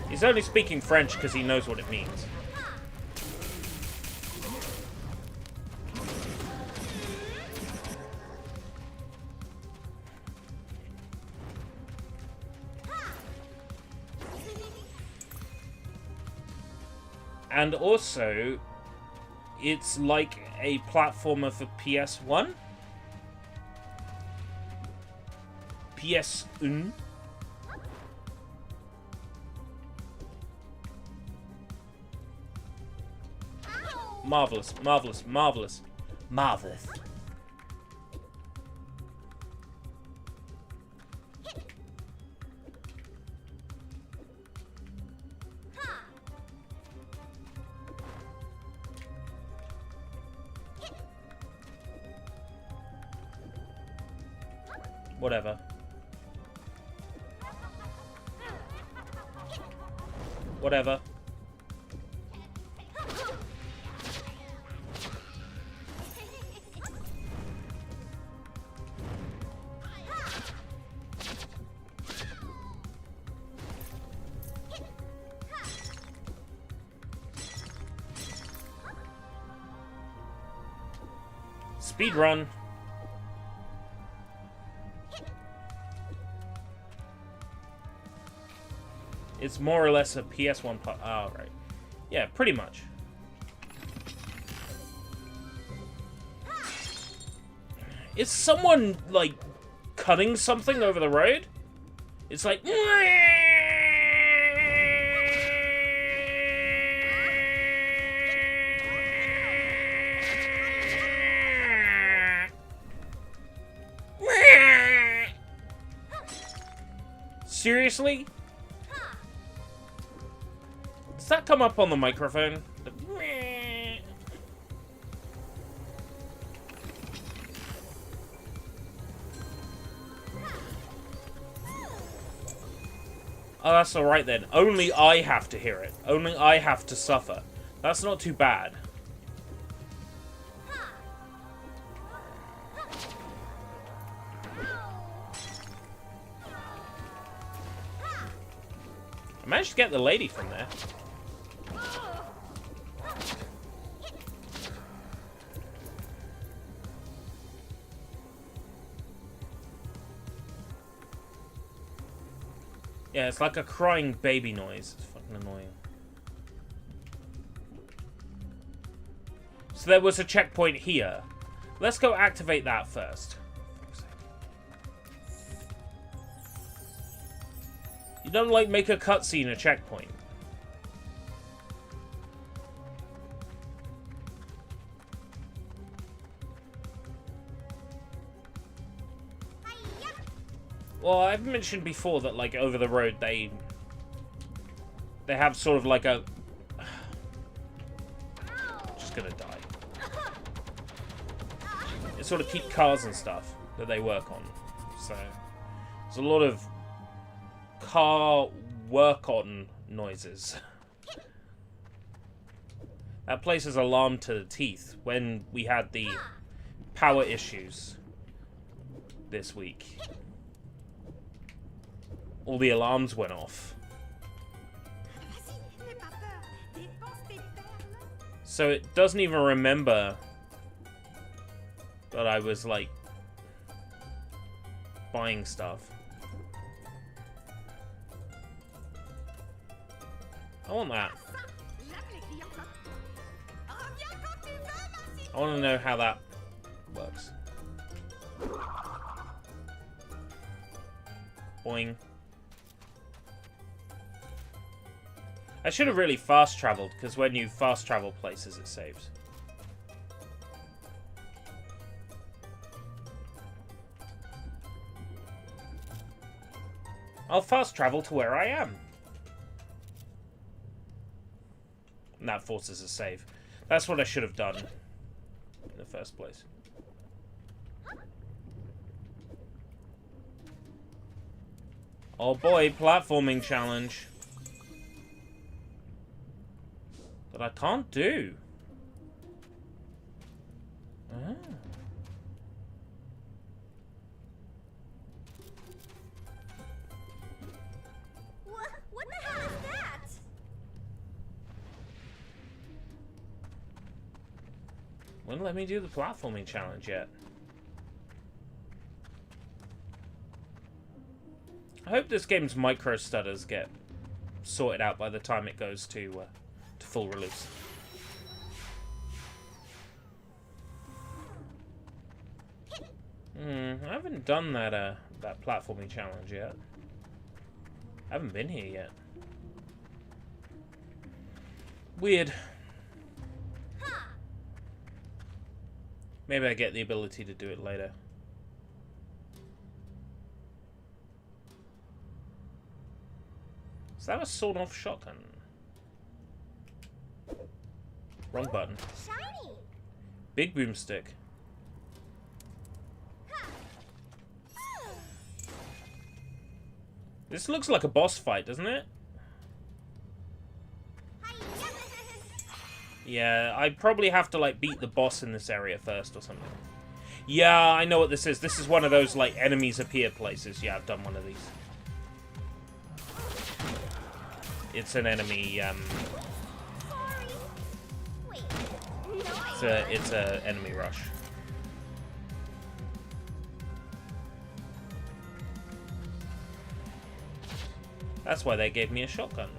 He's only speaking French because he knows what it means. And also, it's like a platformer for PS1. PS1. Marvelous, marvelous, marvelous, marvelous. Whatever. Whatever. Speed run. It's more or less a PS1 part. Oh, right. Yeah, pretty much. Is someone, like, cutting something over the road? It's like... Seriously? Does that come up on the microphone? Oh, that's alright then. Only I have to hear it. Only I have to suffer. That's not too bad. I managed to get the lady from there. Yeah, it's like a crying baby noise. It's fucking annoying. So there was a checkpoint here. Let's go activate that first. You don't, like, make a cutscene a checkpoint. Well, I've mentioned before that, like, over the road, they have sort of like a... Just gonna die. They sort of keep cars and stuff that they work on. So, there's a lot of car work-on noises. That place is alarmed to the teeth when we had the power issues this week. All the alarms went off. So it doesn't even remember that I was, like, buying stuff. I want that. I want to know how that works. Boing. I should have really fast traveled, because when you fast travel places, it saves. I'll fast travel to where I am. And that forces a save. That's what I should have done in the first place. Oh boy, platforming challenge. That I can't do. Ah. What the hell is that? Wouldn't let me do the platforming challenge yet. I hope this game's micro stutters get sorted out by the time it goes to full release. I haven't done that that platforming challenge yet. I haven't been here yet. Weird. Maybe I get the ability to do it later. Is that a sawn-off shotgun? Wrong button. Shiny. Big boomstick. This looks like a boss fight, doesn't it? Yeah, I probably have to, like, beat the boss in this area first or something. Yeah, I know what this is. This is one of those, like, enemies appear places. Yeah, I've done one of these. It's an enemy, It's a enemy rush. That's why they gave me a shotgun.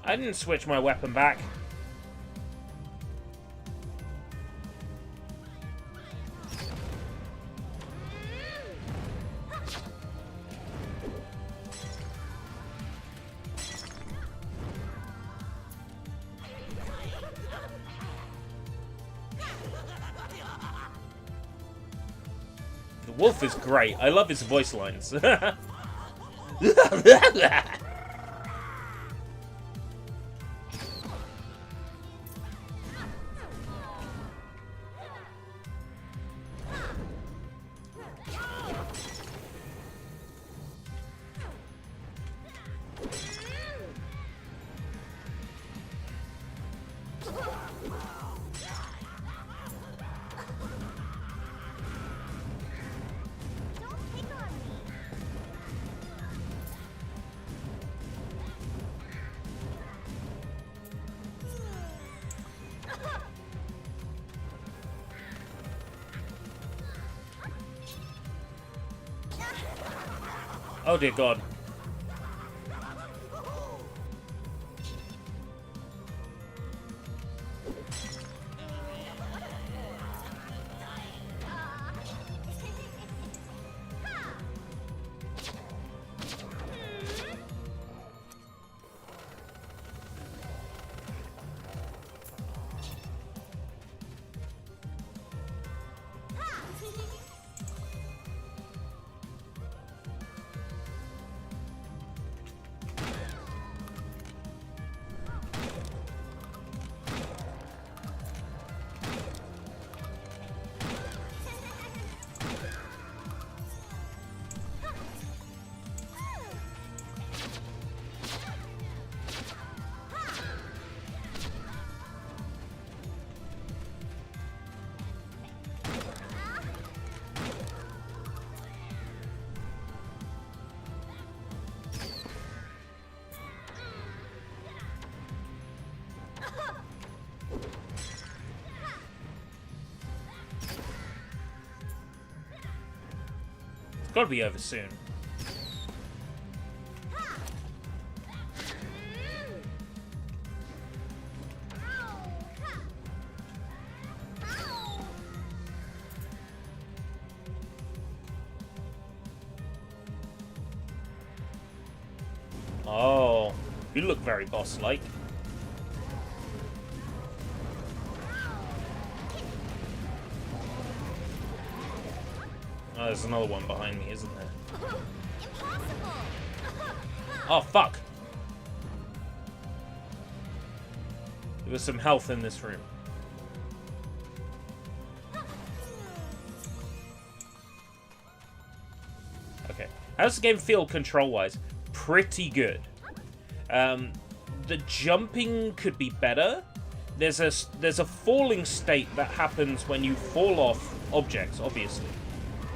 I didn't switch my weapon back. The wolf is great. I love his voice lines. Oh dear God. It's gotta be over soon. Oh, you look very boss-like. Oh, there's another one behind me, isn't there? Impossible! Oh, fuck! There was some health in this room. Okay. How does the game feel control-wise? Pretty good. The jumping could be better. There's a falling state that happens when you fall off objects, obviously.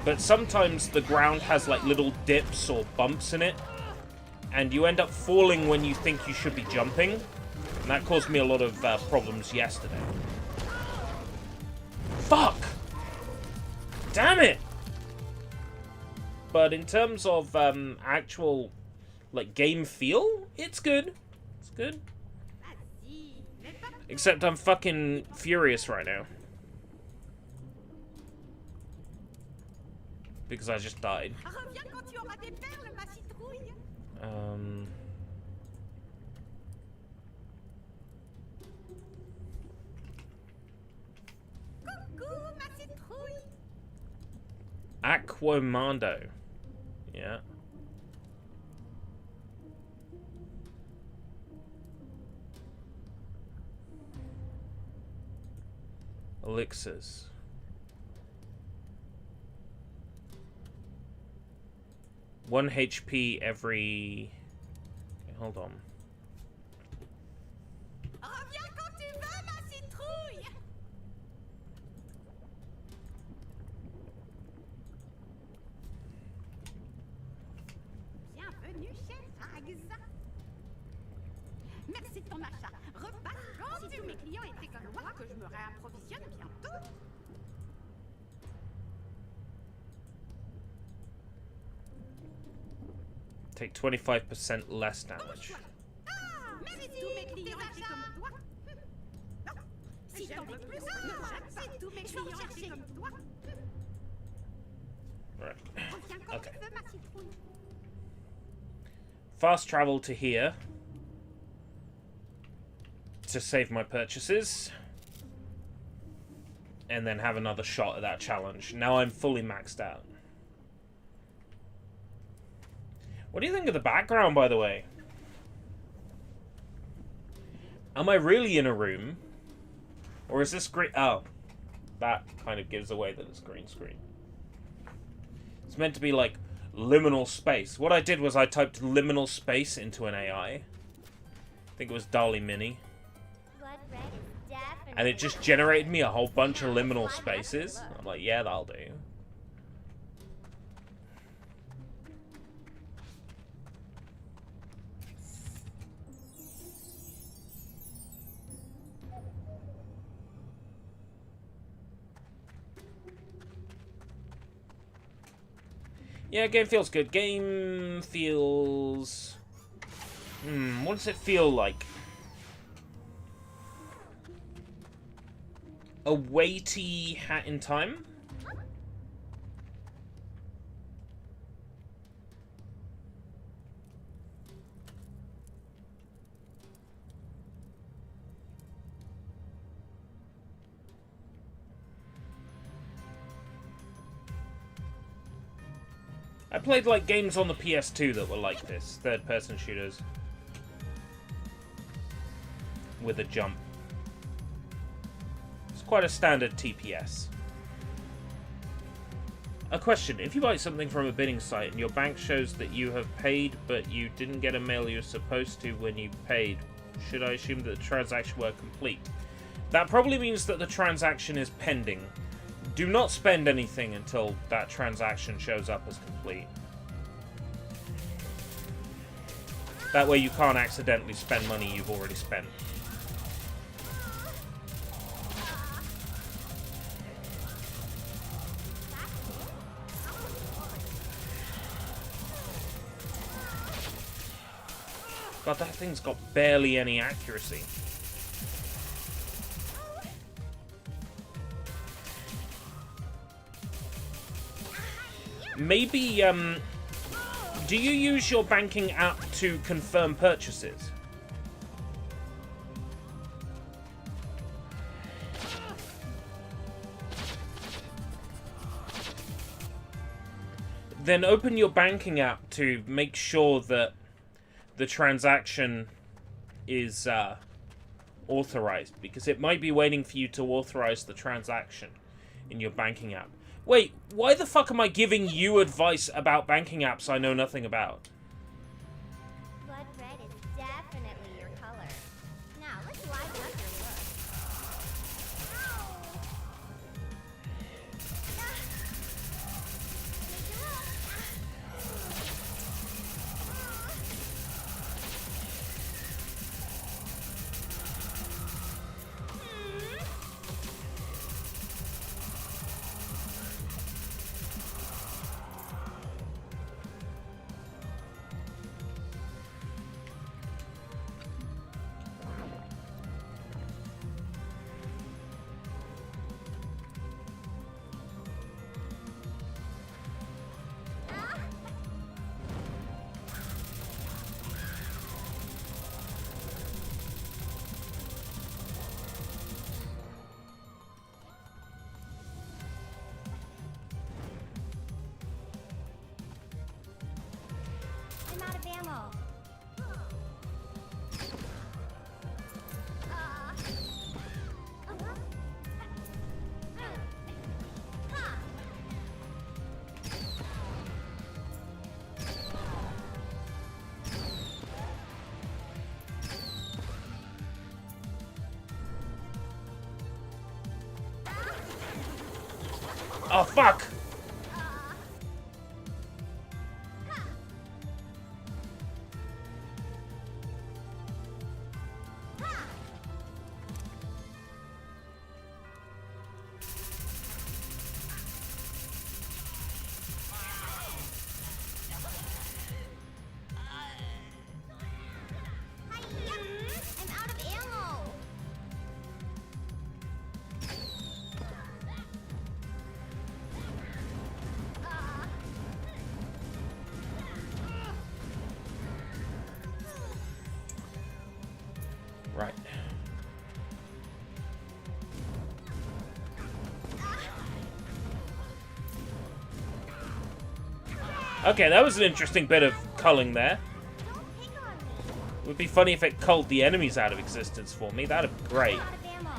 But sometimes the ground has like little dips or bumps in it, and you end up falling when you think you should be jumping. And that caused me a lot of problems yesterday. Fuck! Damn it! But in terms of actual like game feel, it's good. It's good. Except I'm fucking furious right now. Because I just died. Aquamando. Yeah. Elixirs. One HP every... Okay, hold on. Reviens quand tu veux, ma citrouille. Bienvenue chez Rags. Merci de ton achat. Repasse quand si tous mes clients étaient comme moi que je me réapprovisionne bientôt. Take 25% less damage. Merci tous mes clients étaient comme toi. Non, si j'en veux plus, si tous mes clients étaient comme toi. Right. Reviens quand Okay. tu veux, ma citrouille. Fast travel to here to save my purchases, and then have another shot at that challenge. Now I'm fully maxed out. What do you think of the background, by the way? Am I really in a room? Or is this green? Oh, that kind of gives away that it's green screen. It's meant to be like liminal space. What I did was I typed liminal space into an AI. I think it was Dolly Mini. Blood red is definitely... And it just generated me a whole bunch of liminal spaces. I'm like, yeah, that'll do. Yeah, game feels good. Game feels... what does it feel like? A weighty Hat in Time? I played like games on the PS2 that were like this, third-person shooters with a jump. It's quite a standard TPS. A question: if you buy something from a bidding site and your bank shows that you have paid but you didn't get a mail you're supposed to when you paid, should I assume that the transaction were complete? That probably means that the transaction is pending. Do not spend anything until that transaction shows up as complete. That way you can't accidentally spend money you've already spent. God, that thing's got barely any accuracy. Maybe, do you use your banking app to confirm purchases? Then open your banking app to make sure that the transaction is authorized, because it might be waiting for you to authorize the transaction in your banking app. Wait, why the fuck am I giving you advice about banking apps I know nothing about? Blood red is definitely your color. Now, let's liven up your look. I'm out of ammo. Oh, fuck! I'm out of ammo. Right. Okay, that was an interesting bit of culling there. Don't pick on me. It would be funny if it culled the enemies out of existence for me. That'd be great. Out of ammo.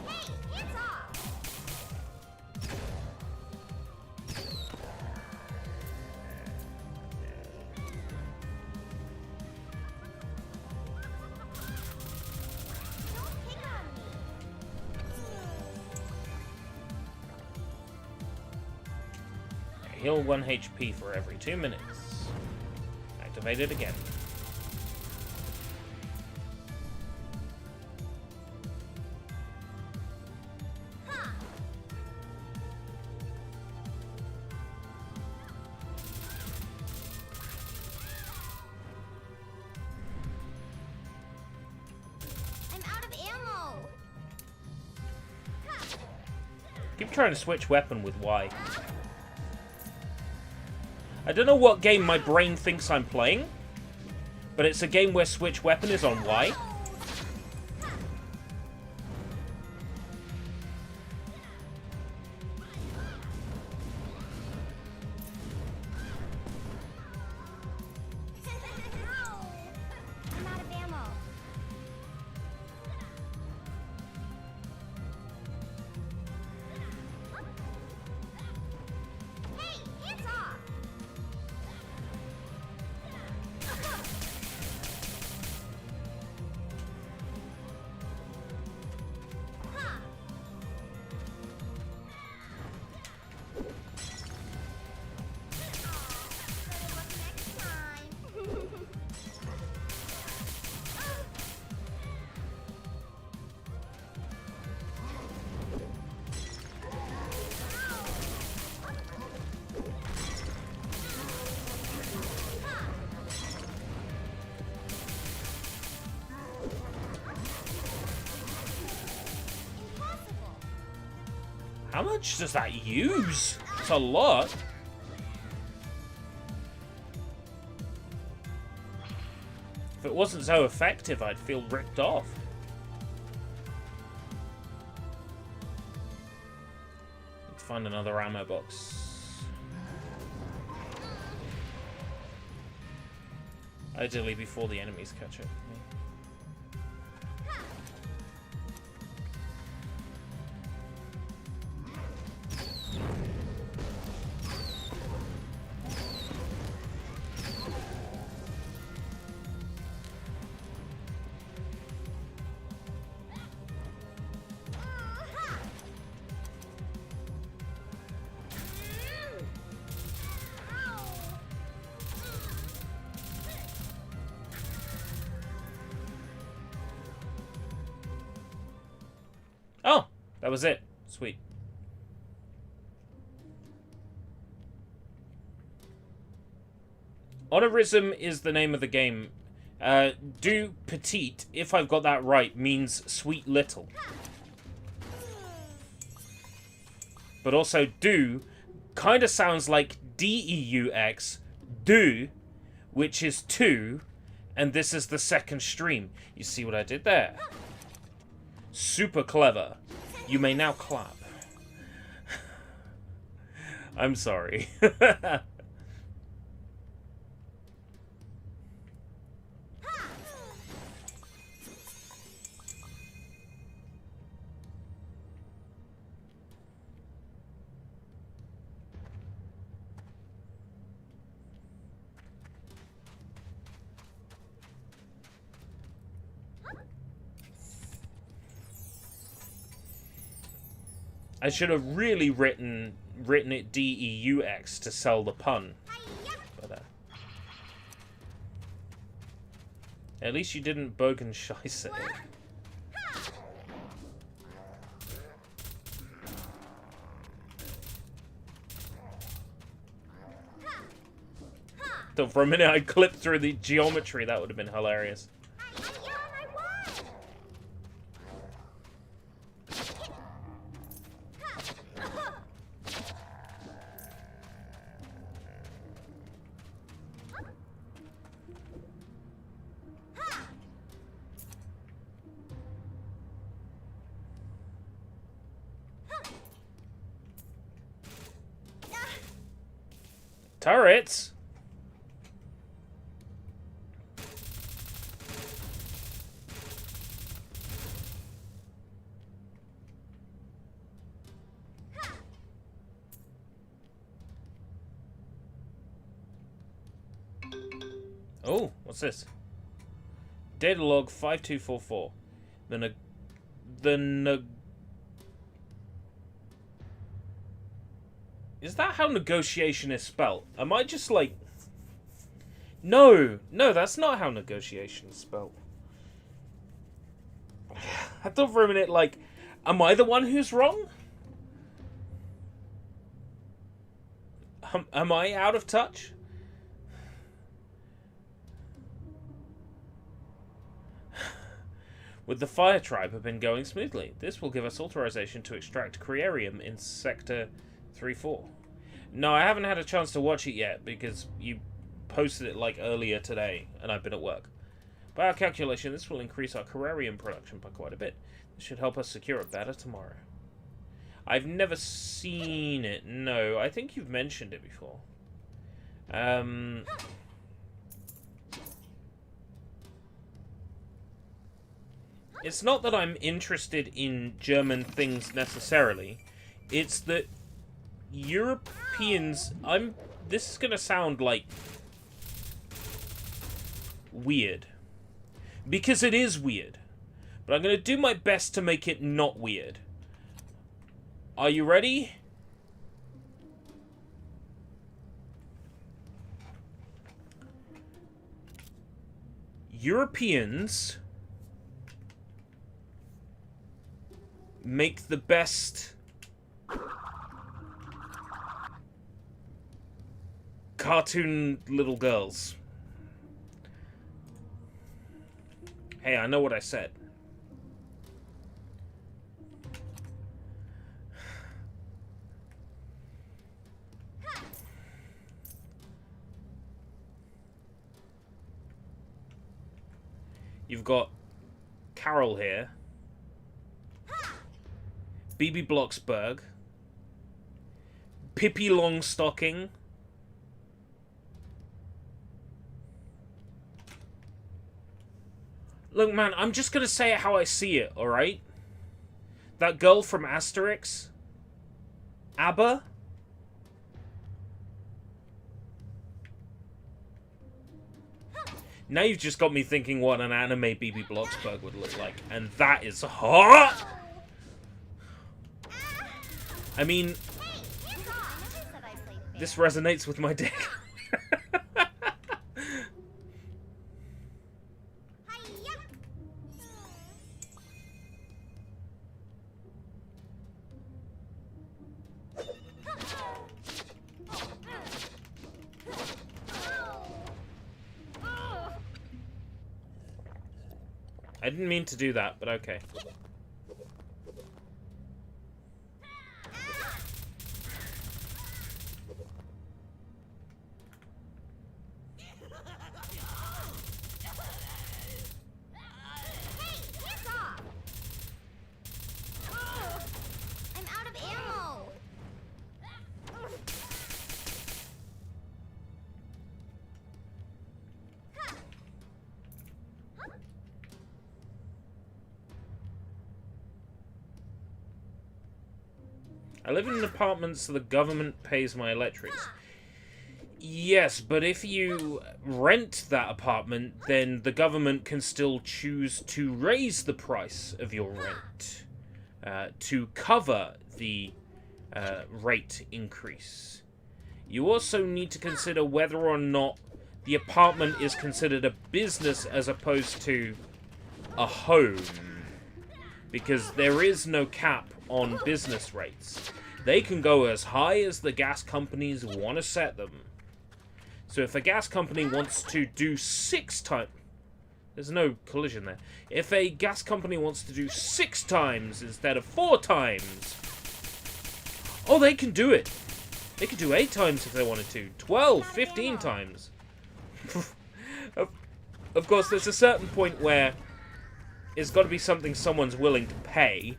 Hey, hands off. Don't pick on me. Heal 1 HP for every 2 minutes. Activate it again. Huh. I'm out of ammo. Keep trying to switch weapon with Y. I don't know what game my brain thinks I'm playing, but it's a game where switch weapon is on Y. I'm out of ammo. Hey, hands off. Huh. Better luck next time. Impossible. How much does that use? It's a lot. If it wasn't so effective, I'd feel ripped off. Let's find another ammo box. Ideally before the enemies catch up with me. Oh, that was it. Sweet. Onirism is the name of the game. Doux Petit, if I've got that right, means sweet little. But also Doux kind of sounds like D-E-U-X, Doux, which is 2, and this is the second stream. You see what I did there? Super clever. You may now clap. I'm sorry. I should have really written it D-E-U-X to sell the pun. But, at least you didn't Bogen Scheisse it. So for a minute I clipped through the geometry, that would have been hilarious. Turrets? Oh, what's this? Data log 5244. Is that how negotiation is spelled? Am I just like... No, that's not how negotiation is spelled. I thought for a minute, like, am I the one who's wrong? Am I out of touch? With the fire tribe have been going smoothly. This will give us authorization to extract Crearium in Sector 3-4. No, I haven't had a chance to watch it yet because you posted it like earlier today and I've been at work. By our calculation, this will increase our Crearium production by quite a bit. This should help us secure a better tomorrow. I've never seen it. No, I think you've mentioned it before. It's not that I'm interested in German things necessarily. It's that Europeans... This is going to sound like... weird. Because it is weird. But I'm going to do my best to make it not weird. Are you ready? Europeans... make the best cartoon little girls. Hey, I know what I said. You've got Carol here. BB Blocksberg, Pippi Longstocking, look, man, I'm just gonna say it how I see it, alright? That girl from Asterix, ABBA, now you've just got me thinking what an anime BB Blocksberg would look like, and that is hot! I mean, this resonates with my dick. I didn't mean to do that, but okay. I live in an apartment, so the government pays my electrics. Yes, but if you rent that apartment, then the government can still choose to raise the price of your rent to cover the rate increase. You also need to consider whether or not the apartment is considered a business as opposed to a home, because there is no cap on business rates. They can go as high as the gas companies want to set them. So if a gas company wants to do 6 times... There's no collision there. If a gas company wants to do 6 times instead of 4 times... Oh, they can do it. They could do 8 times if they wanted to. 12, 15 times. Of course, there's a certain point where it's got to be something someone's willing to pay.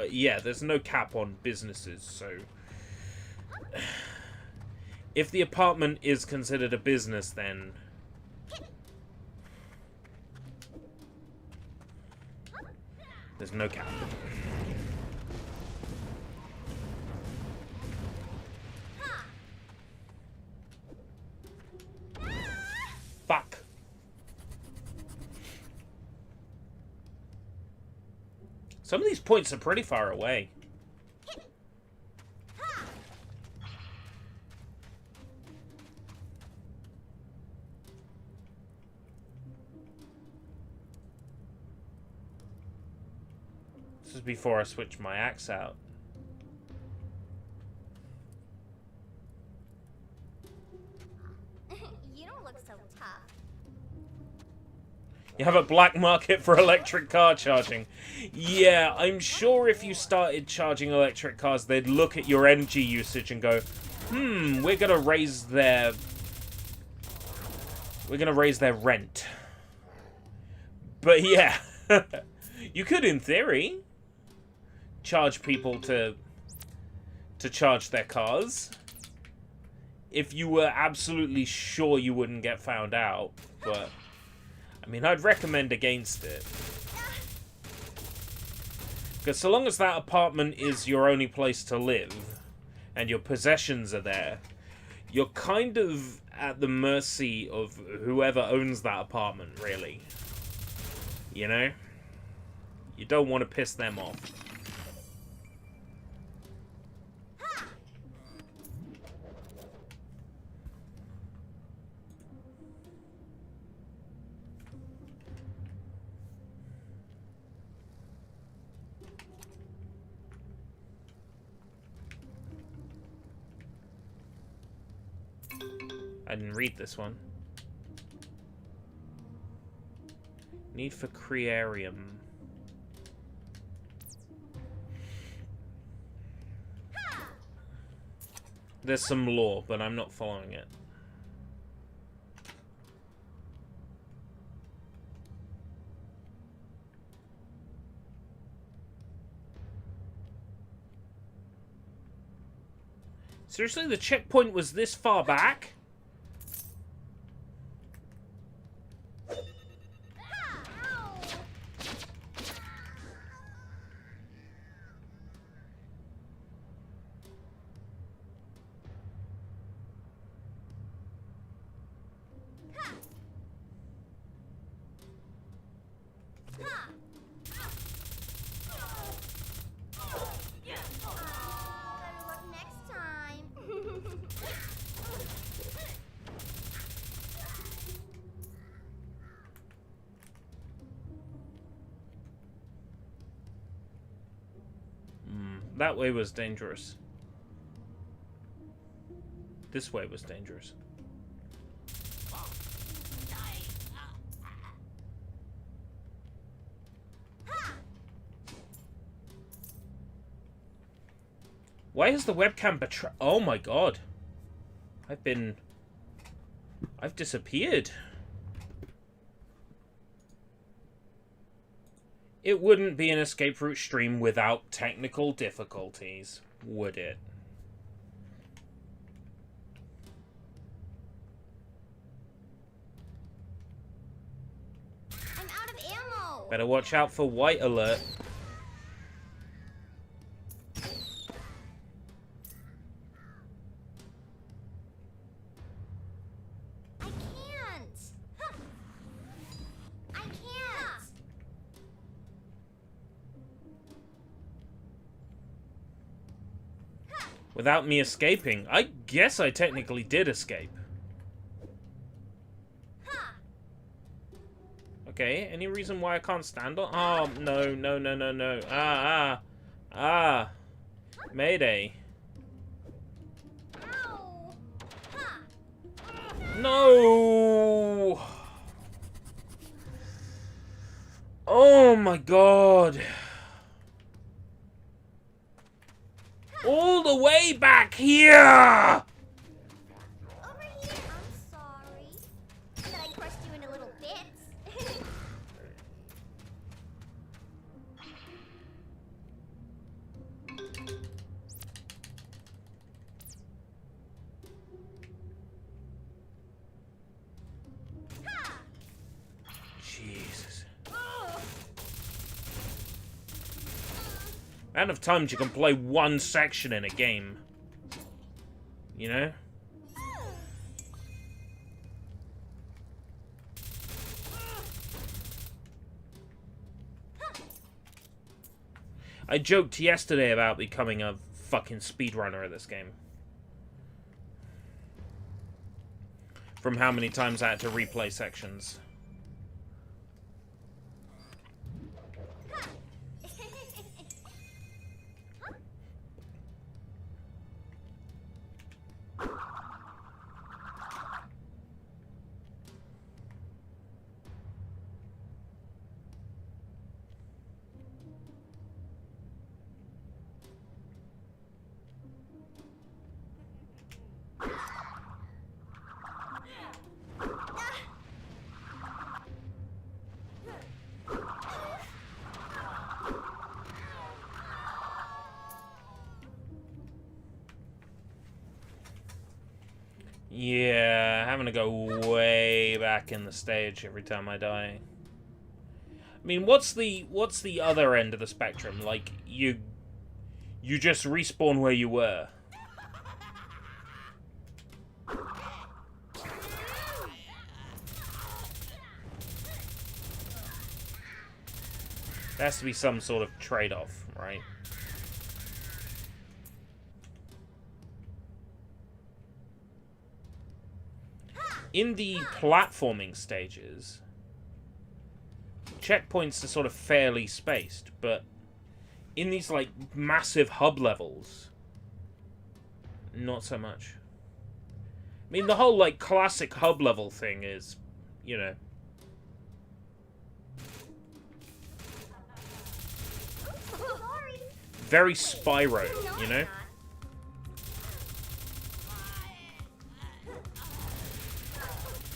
But yeah, there's no cap on businesses, so... If the apartment is considered a business, then... There's no cap. Fuck. Some of these points are pretty far away. This is before I switch my axe out. You don't look so tough. You have a black market for electric car charging. Yeah, I'm sure if you started charging electric cars, they'd look at your energy usage and go, we're gonna raise their rent. But yeah, you could, in theory, charge people to charge their cars if you were absolutely sure you wouldn't get found out. But I mean, I'd recommend against it, because so long as that apartment is your only place to live and your possessions are there, you're kind of at the mercy of whoever owns that apartment, really. You know? You don't want to piss them off. I didn't read this one. Need for Crearium. There's some lore, but I'm not following it. Seriously, the checkpoint was this far back? That way was dangerous. This way was dangerous. Why is the webcam betray? Oh my god. I've disappeared. It wouldn't be an escape route stream without technical difficulties, would it? I'm out of ammo. Better watch out for white alert. Without me escaping. I guess I technically did escape. Okay, any reason why I can't stand on? Oh, no, no, no, no, no. Mayday. No! Oh my god. All the way back here! Over here. I'm sorry that I crushed you into little bits. Amount of times you can play one section in a game. You know? I joked yesterday about becoming a fucking speedrunner of this game. From how many times I had to replay sections. Yeah, having to go way back in the stage every time I die. I mean, what's the other end of the spectrum? Like, you just respawn where you were. There has to be some sort of trade-off, right? In the platforming stages, checkpoints are sort of fairly spaced, but in these, like, massive hub levels, not so much. I mean, the whole, like, classic hub level thing is, you know... very Spyro, you know?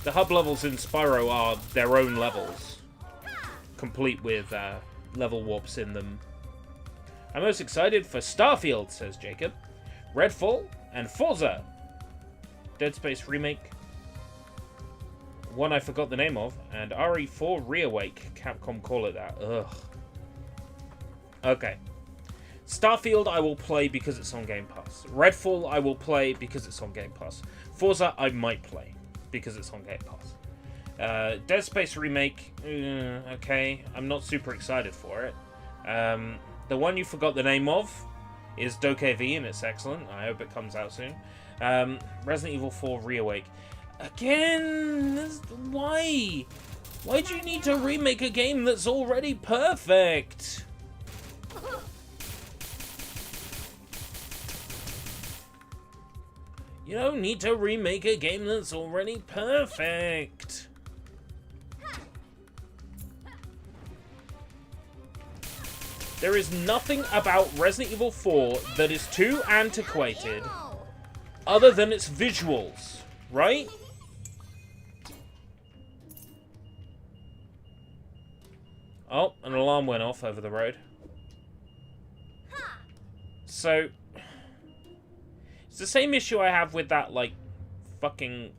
The hub levels in Spyro are their own levels, complete with level warps in them. I'm most excited for Starfield, says Jacob, Redfall, and Forza. Dead Space Remake, one I forgot the name of, and RE4 Reawake. Capcom call it that. Ugh. Okay. Starfield I will play because it's on Game Pass. Redfall I will play because it's on Game Pass. Forza I might play because it's on Game Pass. Dead Space Remake, okay. I'm not super excited for it. The one you forgot the name of is Doux and it's excellent. I hope it comes out soon. Resident Evil 4 Reawake. Again, why? Why do you need to remake a game that's already perfect? You don't need to remake a game that's already perfect. There is nothing about Resident Evil 4 that is too antiquated other than its visuals, right? Oh, an alarm went off over the road. So... it's the same issue I have with that, like, fucking...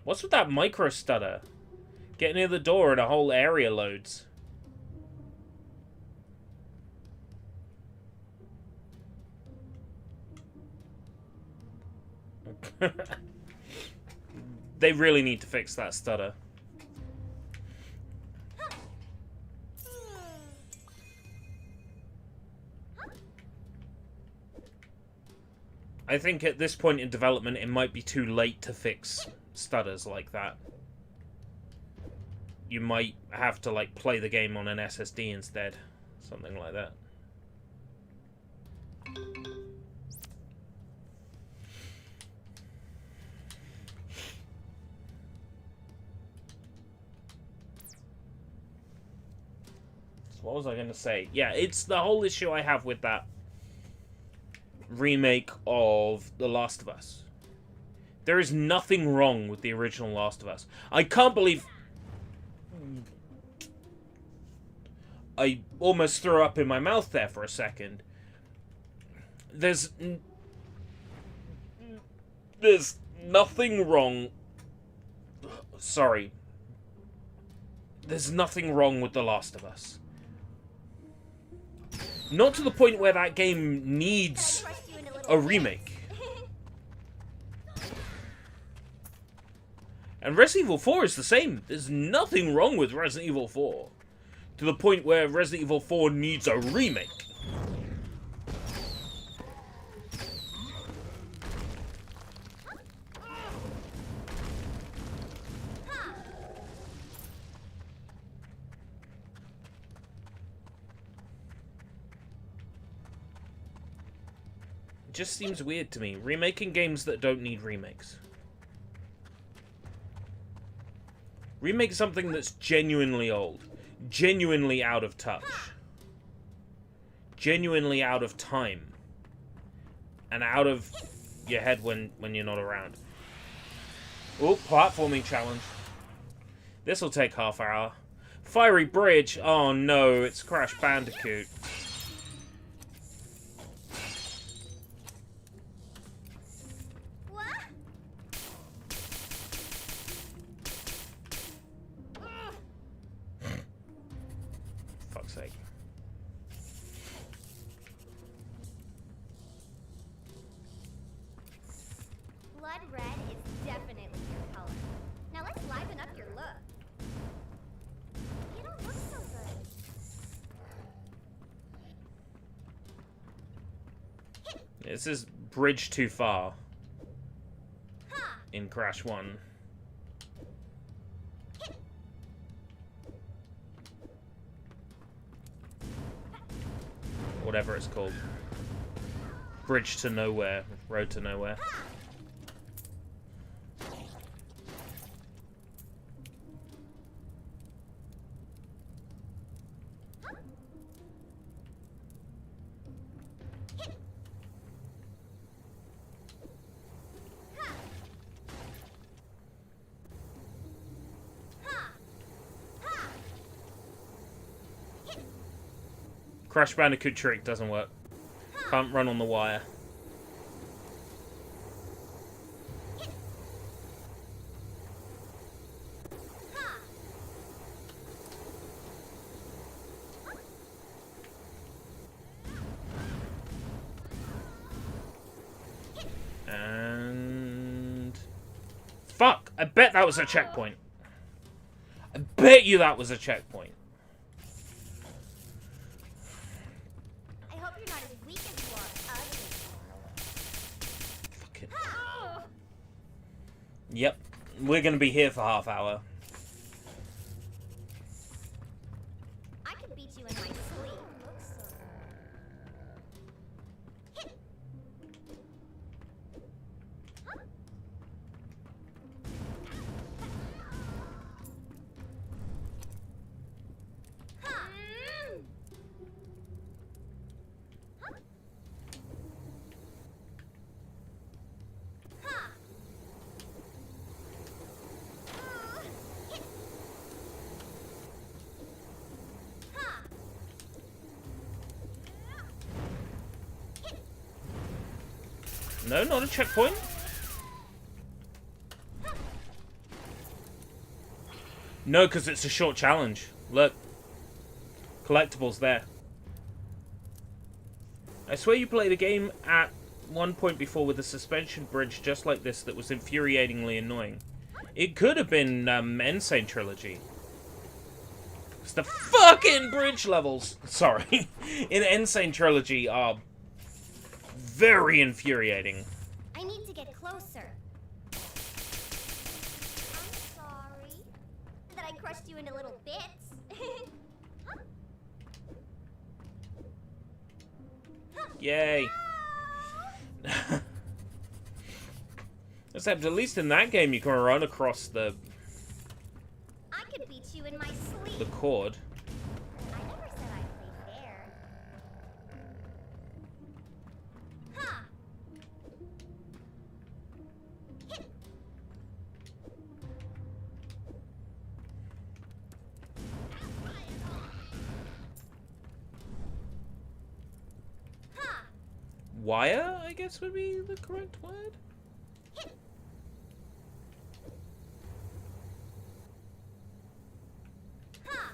what's with that micro stutter? Getting near the door and a whole area loads. They really need to fix that stutter. I think at this point in development, it might be too late to fix stutters like that. You might have to, like, play the game on an SSD instead. Something like that. So what was I going to say? Yeah, it's the whole issue I have with that remake of The Last of Us. There is nothing wrong with the original Last of Us. I can't believe... I almost threw up in my mouth there for a second. There's nothing wrong... Sorry. There's nothing wrong with The Last of Us. Not to the point where that game needs Crushed you into little a bits. remake. And Resident Evil 4 is the same. There's nothing wrong with Resident Evil 4. To the point where Resident Evil 4 needs a remake. It just seems weird to me. Remaking games that don't need remakes. Remake something that's genuinely old. Genuinely out of touch. Genuinely out of time. And out of your head when you're not around. Oh, platforming challenge. This'll take half an hour. Fiery Bridge. Oh no, it's Crash Bandicoot. What? Fuck's sake. Blood red is definitely your color. Now let's liven up your look. You don't look so good. This is bridge too far Ha! in Crash 1. Whatever it's called. Bridge to nowhere. Road to nowhere. Crash Bandicoot trick doesn't work. Can't run on the wire. And... Fuck! I bet that was a checkpoint. I bet you that was a checkpoint. I hope you're not as weak as you are ugly. Fucking... Ha! Yep. We're gonna be here for half hour. I could beat you in my sleep. No, not a checkpoint. No, because it's a short challenge. Look. Collectibles there. I swear you played a game at one point before with a suspension bridge just like this that was infuriatingly annoying. It could have been Insane Trilogy. It's the fucking bridge levels, sorry, in Insane Trilogy are very infuriating. I need to get closer. I'm sorry that I crushed you into little bits. Yay. Except at least in that game you can run across the I could beat you in my sleep. cord. I never said I'd play fair. Ha! Ha! Wire, I guess would be the correct word. Ha!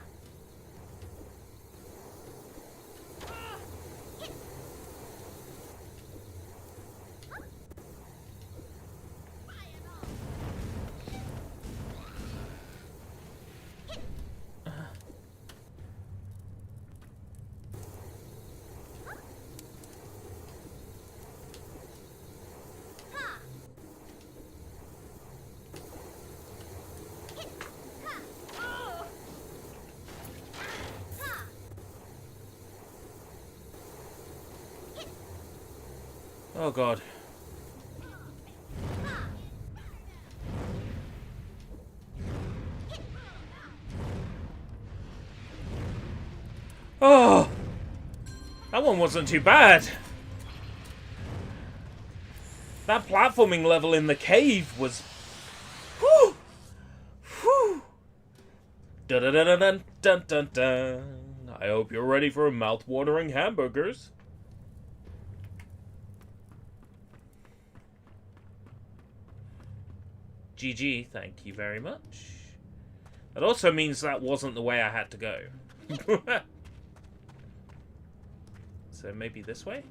Oh god. Oh! That one wasn't too bad. That platforming level in the cave was... Whew! Whew! Dun dun dun dun dun dun dun. I hope you're ready for mouth-watering hamburgers. GG, thank you very much. That also means that wasn't the way I had to go. So maybe this way?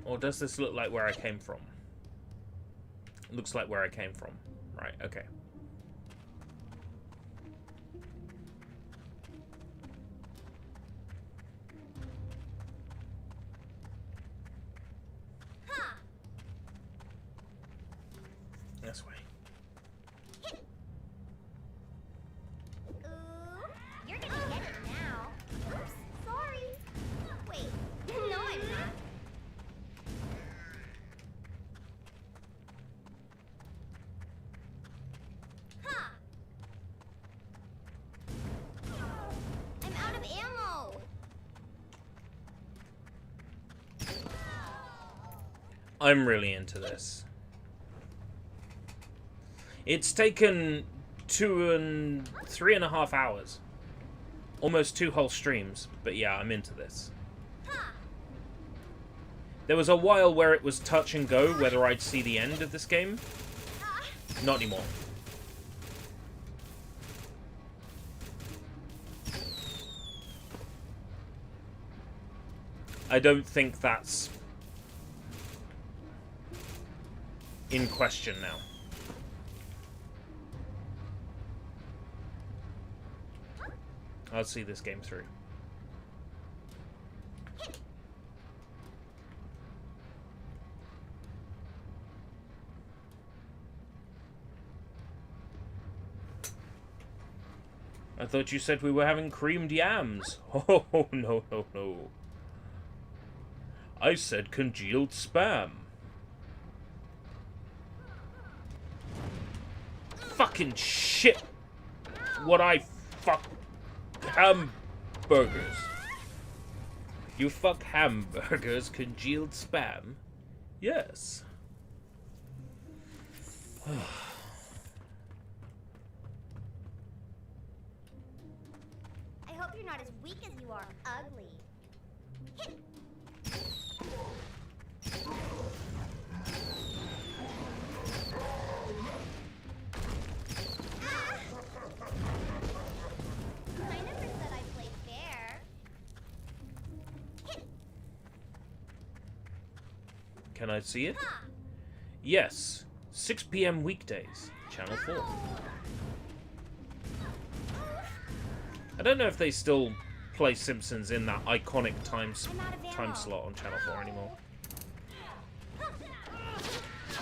Or does this look like where I came from? Looks like where I came from. Right, okay. This way. Ooh, you're gonna get it now. Oops, sorry. Wait, no, I'm not. Huh. I'm out of ammo. I'm really into this. It's taken 3.5 hours. Almost 2 whole streams. But yeah, I'm into this. There was a while where it was touch and go whether I'd see the end of this game. Not anymore. I don't think that's in question now. I'll see this game through. I thought you said we were having creamed yams. Oh, no, no, no. I said congealed spam. Fucking shit. What I fuck hamburgers. You fuck hamburgers, congealed spam? Yes. I hope you're not as weak as you are ugly. I never said I played fair. Can I see it? Yes. 6 p.m. weekdays. Channel 4. I don't know if they still play Simpsons in that iconic time slot on Channel 4 anymore.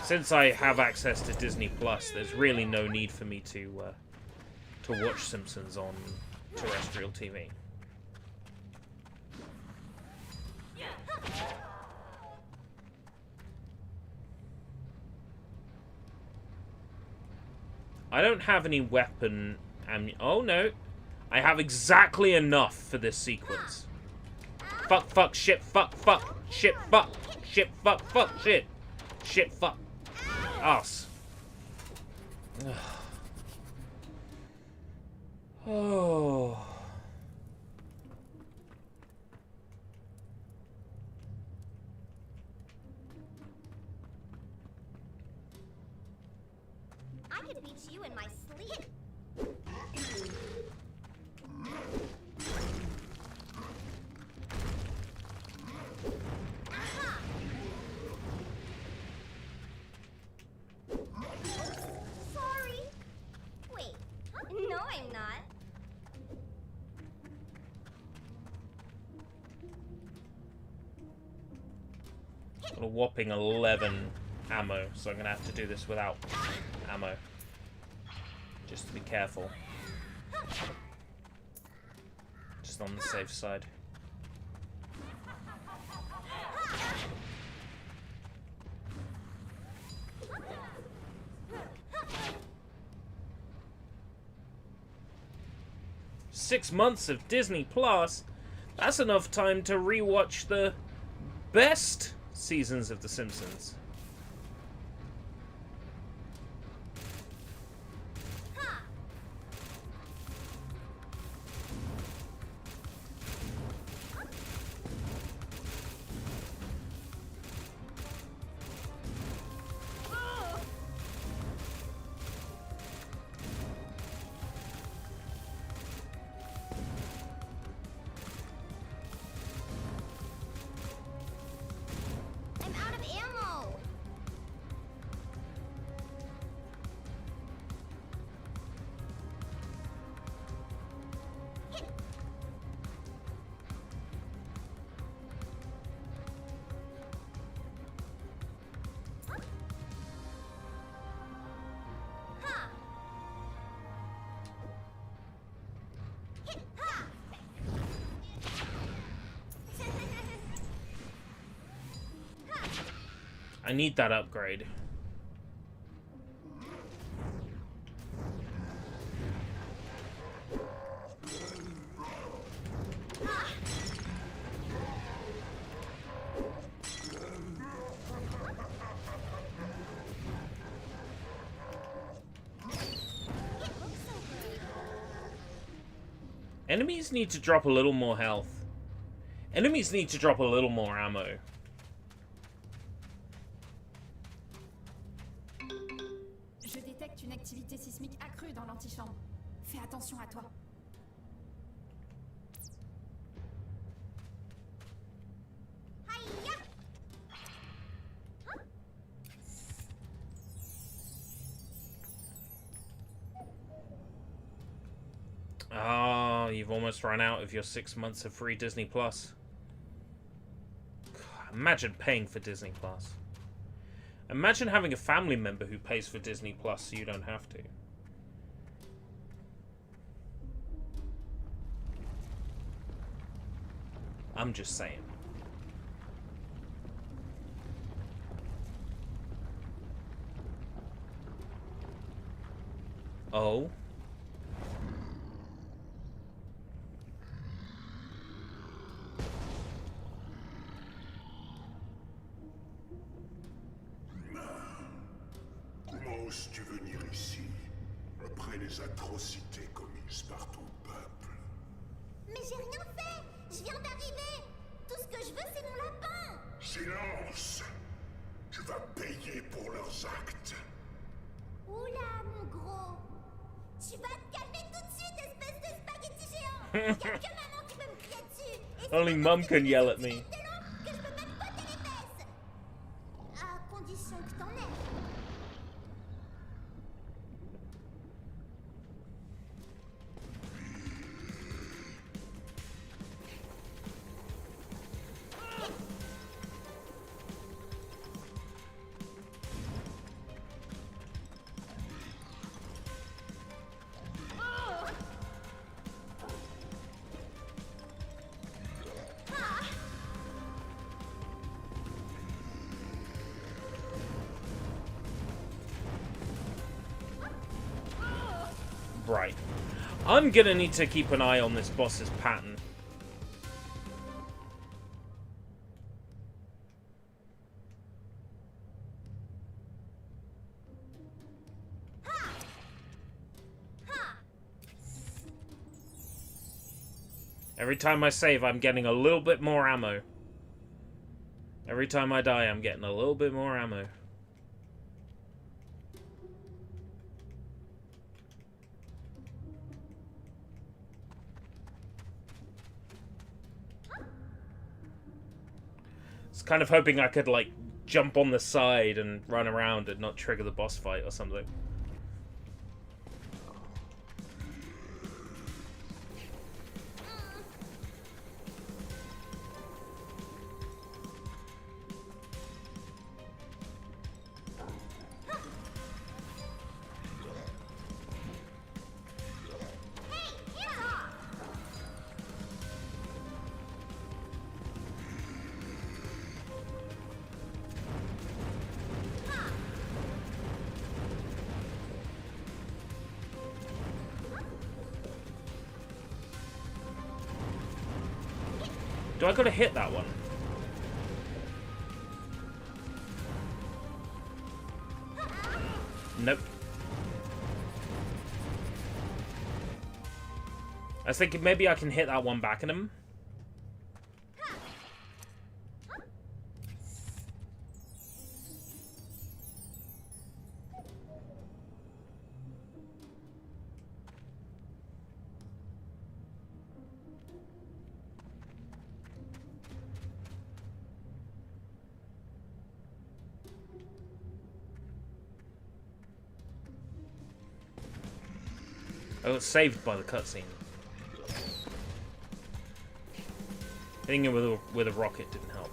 Since I have access to Disney Plus, there's really no need for me to watch Simpsons on terrestrial TV. I don't have any weapon oh no. I have exactly enough for this sequence. Fuck, fuck, shit, fuck, fuck, shit, fuck, shit, fuck, fuck, shit, shit, fuck, us. Oh. I could beat you in my sleep. Sorry. Wait. No, I'm not. Got a whopping 11 ammo, so I'm gonna have to do this without ammo. Just to be careful. Just on the safe side. Six months of Disney Plus. That's enough time to rewatch the best seasons of The Simpsons. I'm out of ammo. I need that upgrade. Enemies need to drop a little more health. Enemies need to drop a little more ammo. Je détecte une activité sismique accrue dans l'antichambre. Fais attention à toi. Hiya! Ah, you've almost run out of your 6 months of free Disney Plus. Imagine paying for Disney Plus. Imagine having a family member who pays for Disney Plus so you don't have to. I'm just saying. Oh? Comment oses-tu venir ici, après les atrocités commises par ton peuple? Mais j'ai rien fait. Je viens d'arriver. Tout ce que je veux, c'est mon lapin. Silence! Tu vas payer pour leurs actes. Oula, mon gros. Tu vas te calmer tout de suite, espèce de spaghetti géant. Y'a que maman qui peut me crier dessus. Et c'est Only maman mum qui can me yell at dit me. tellement que je peux même botter les fesses. À condition que t'en aies. Right. I'm gonna need to keep an eye on this boss's pattern. Every time I save, I'm getting a little bit more ammo. Every time I die, I'm getting a little bit more ammo. I was kind of hoping I could, like, jump on the side and run around and not trigger the boss fight or something. Do I gotta hit that one? Nope. I was thinking maybe I can hit that one back at him. I got saved by the cutscene. Hitting it with a rocket didn't help.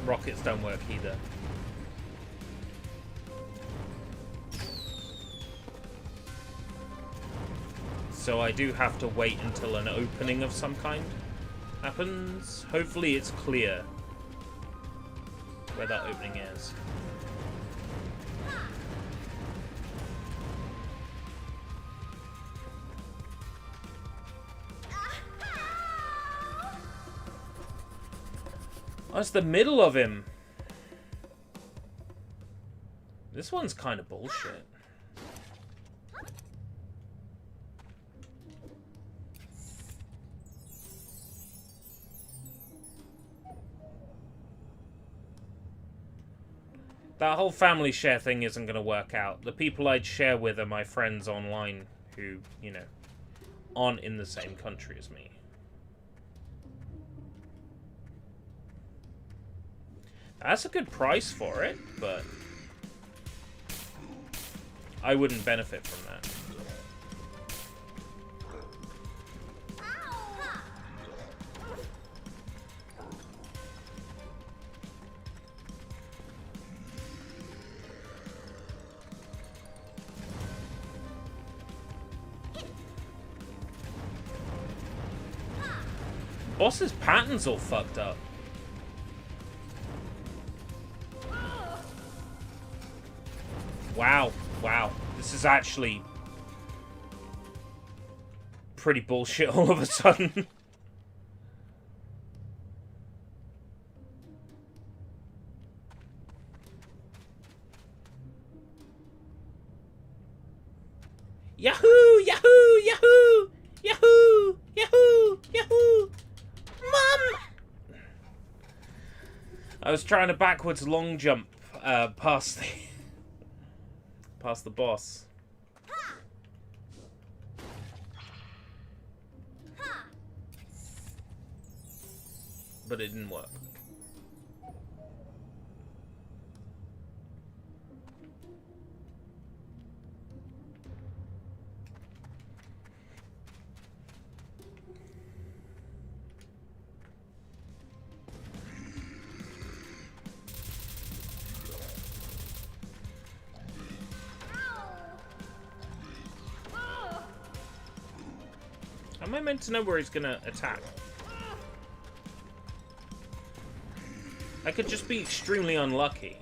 Rockets don't work either. So I do have to wait until an opening of some kind happens. Hopefully it's clear where that opening is. Oh, it's the middle of him. This one's kind of bullshit. That whole family share thing isn't going to work out. The people I'd share with are my friends online who, you know, aren't in the same country as me. That's a good price for it, but I wouldn't benefit from that. Boss's pattern's all fucked up. Wow, wow. This is actually pretty bullshit all of a sudden. Yahoo! Yahoo! Yahoo! Yahoo! Yahoo! Yahoo! Mum! I was trying to backwards long jump past the boss. But it didn't work. Am I meant to know where he's gonna attack? I could just be extremely unlucky.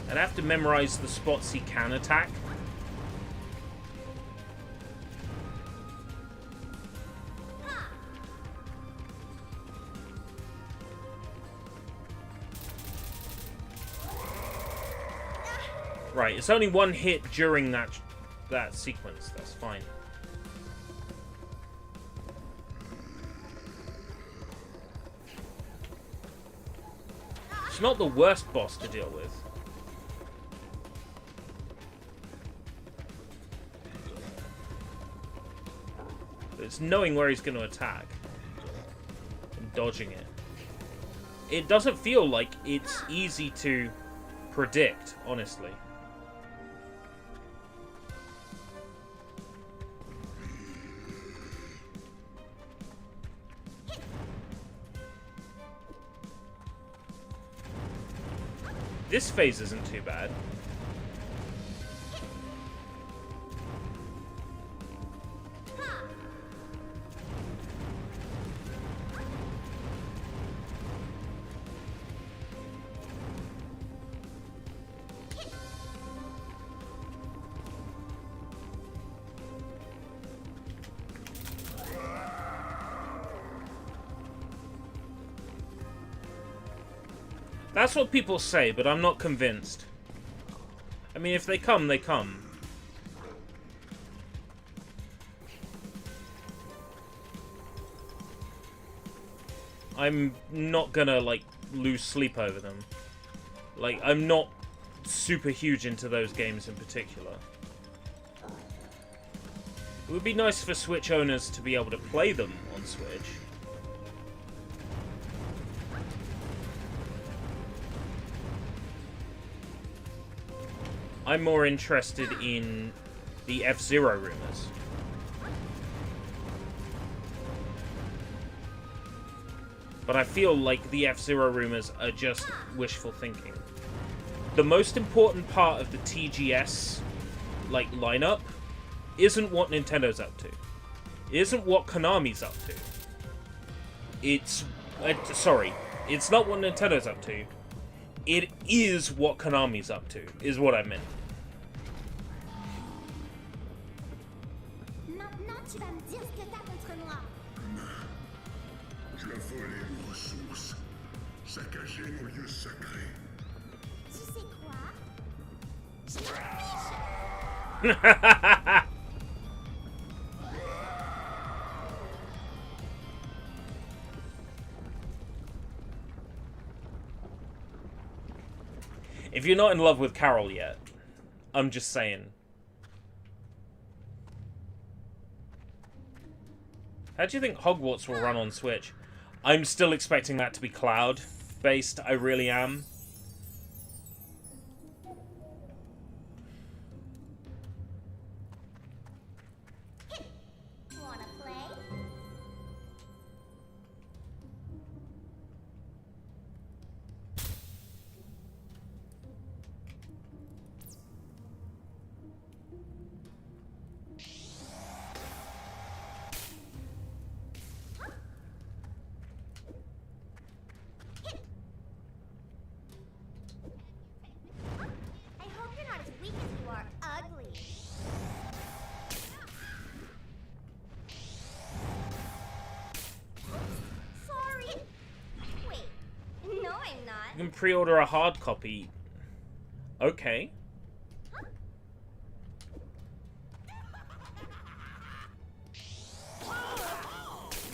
I'd have to memorize the spots he can attack. Right, it's only one hit during that sequence. That's fine. It's not the worst boss to deal with. But it's knowing where he's going to attack and dodging it. It doesn't feel like it's easy to predict, honestly. This phase isn't too bad. That's what people say, but I'm not convinced. I mean, if they come, they come. I'm not gonna, like, lose sleep over them. Like, I'm not super huge into those games in particular. It would be nice for Switch owners to be able to play them on Switch. I'm more interested in the F-Zero rumors. But I feel like the F-Zero rumors are just wishful thinking. The most important part of the TGS, like, lineup isn't what Nintendo's up to. It isn't what Konami's up to. It's... sorry. It's not what Nintendo's up to. It is what Konami's up to, is what I meant. Maintenant, tu vas me dire ce que t'as contre moi. Tu as volé nos ressources, saccagé nos lieux sacrés. Tu sais quoi? Je m'en fiche! If you're not in love with Carol yet, I'm just saying. How do you think Hogwarts will run on Switch? I'm still expecting that to be cloud-based, I really am. Wanna play? I hope you're not as weak as you are ugly. Sorry. Wait. No, I'm not. You can pre-order a hard copy. Okay.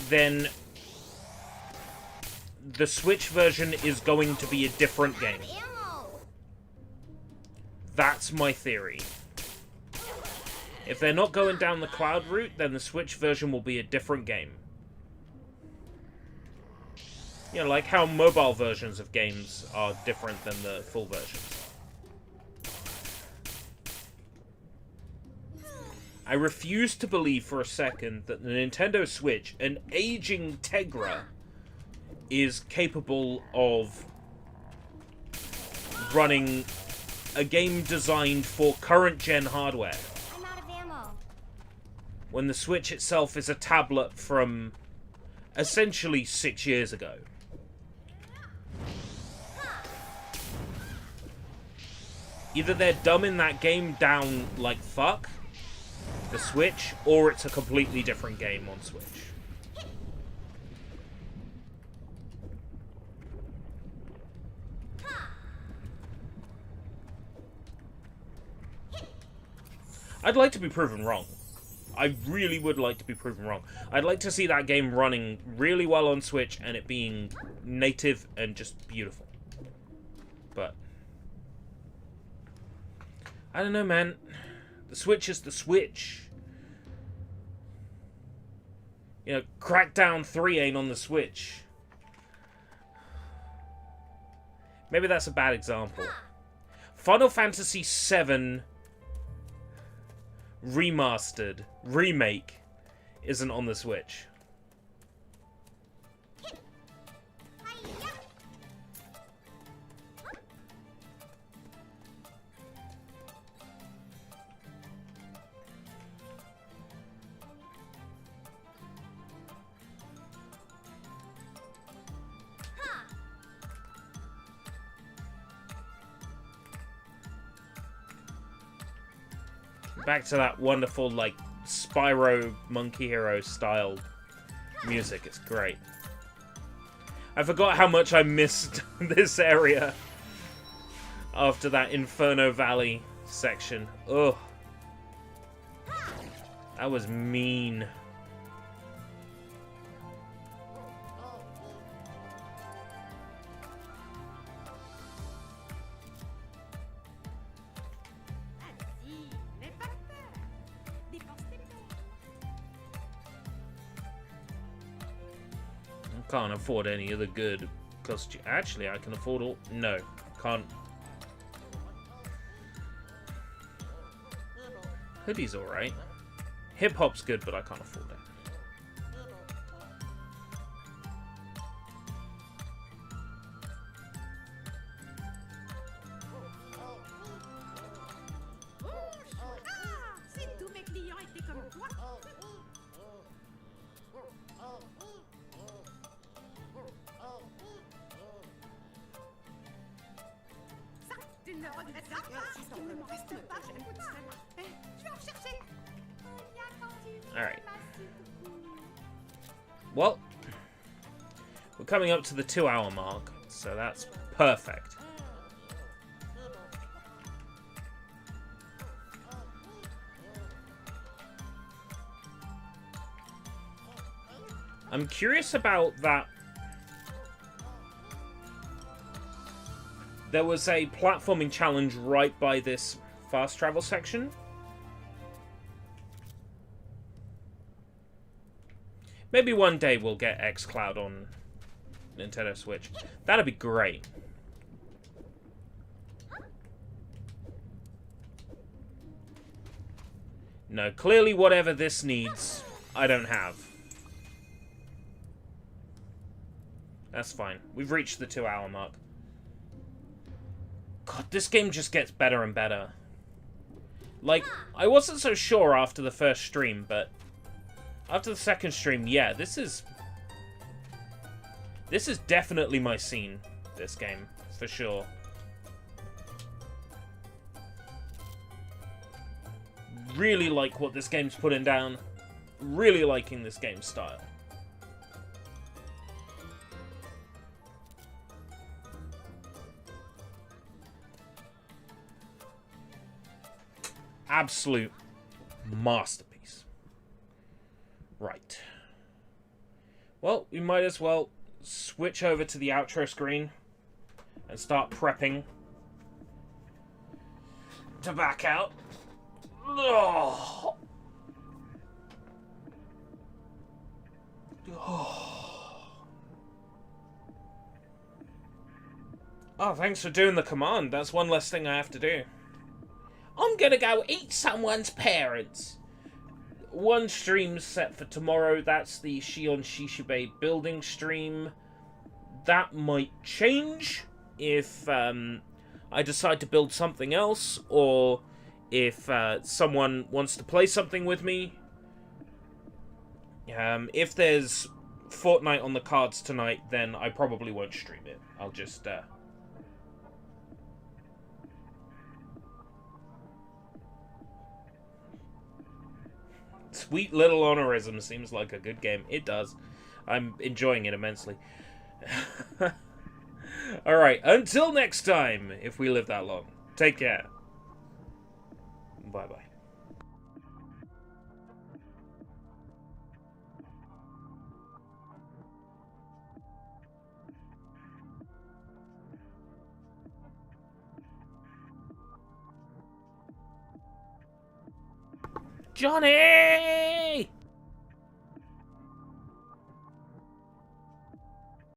Then the Switch version is going to be a different game. Ammo. That's my theory. If they're not going down the cloud route, then the Switch version will be a different game. You know, like how mobile versions of games are different than the full versions. I refuse to believe for a second that the Nintendo Switch, an aging Tegra, is capable of running a game designed for current-gen hardware. I'm out of ammo. When the Switch itself is a tablet from essentially 6 years ago. Either they're dumbing that game down like fuck, the Switch, or it's a completely different game on Switch. I'd like to be proven wrong. I really would like to be proven wrong. I'd like to see that game running really well on Switch and it being native and just beautiful. But I don't know, man. The Switch is the Switch. You know, Crackdown 3 ain't on the Switch. Maybe that's a bad example. Final Fantasy VII Remastered Remake isn't on the Switch. back to that wonderful, like, Spyro Monkey Hero style music. It's great. I forgot how much I missed this area after that Inferno Valley section. Ugh. That was mean. Vas-y, n'aie pas peur. Dépense tes perles. I can't afford any of the good costume. Actually, I can afford all. No, can't. Hoodie's alright. Hip hop's good, but I can't afford it. Ah, si tous mes clients étaient comme toi. Ça, tu ne regretteras pas. Il ne m'en reste pas beaucoup de cela. Je vais en chercher. Alright. Well, we're coming up to the 2-hour mark, so that's perfect. I'm curious about that. There was a platforming challenge right by this fast travel section. Maybe one day we'll get xCloud on Nintendo Switch. That'd be great. No, clearly whatever this needs, I don't have. That's fine. We've reached the 2-hour mark. God, this game just gets better and better. Like, I wasn't so sure after the first stream, but after the second stream, yeah, this is definitely my scene, this game, for sure. Really like what this game's putting down. Really liking this game's style. Absolute masterpiece. Right. Well, we might as well switch over to the outro screen and start prepping to back out. Oh. Oh, thanks for doing the command. That's one less thing I have to do. I'm gonna go eat someone's parents. One stream set for tomorrow. That's the Shion Shishibe building stream. That might change if I decide to build something else, or if someone wants to play something with me. If there's Fortnite on the cards tonight, then I probably won't stream it. I'll just Sweet little Onirism seems like a good game. It does. I'm enjoying it immensely. Alright, until next time, if we live that long. Take care. Bye-bye. Johnny!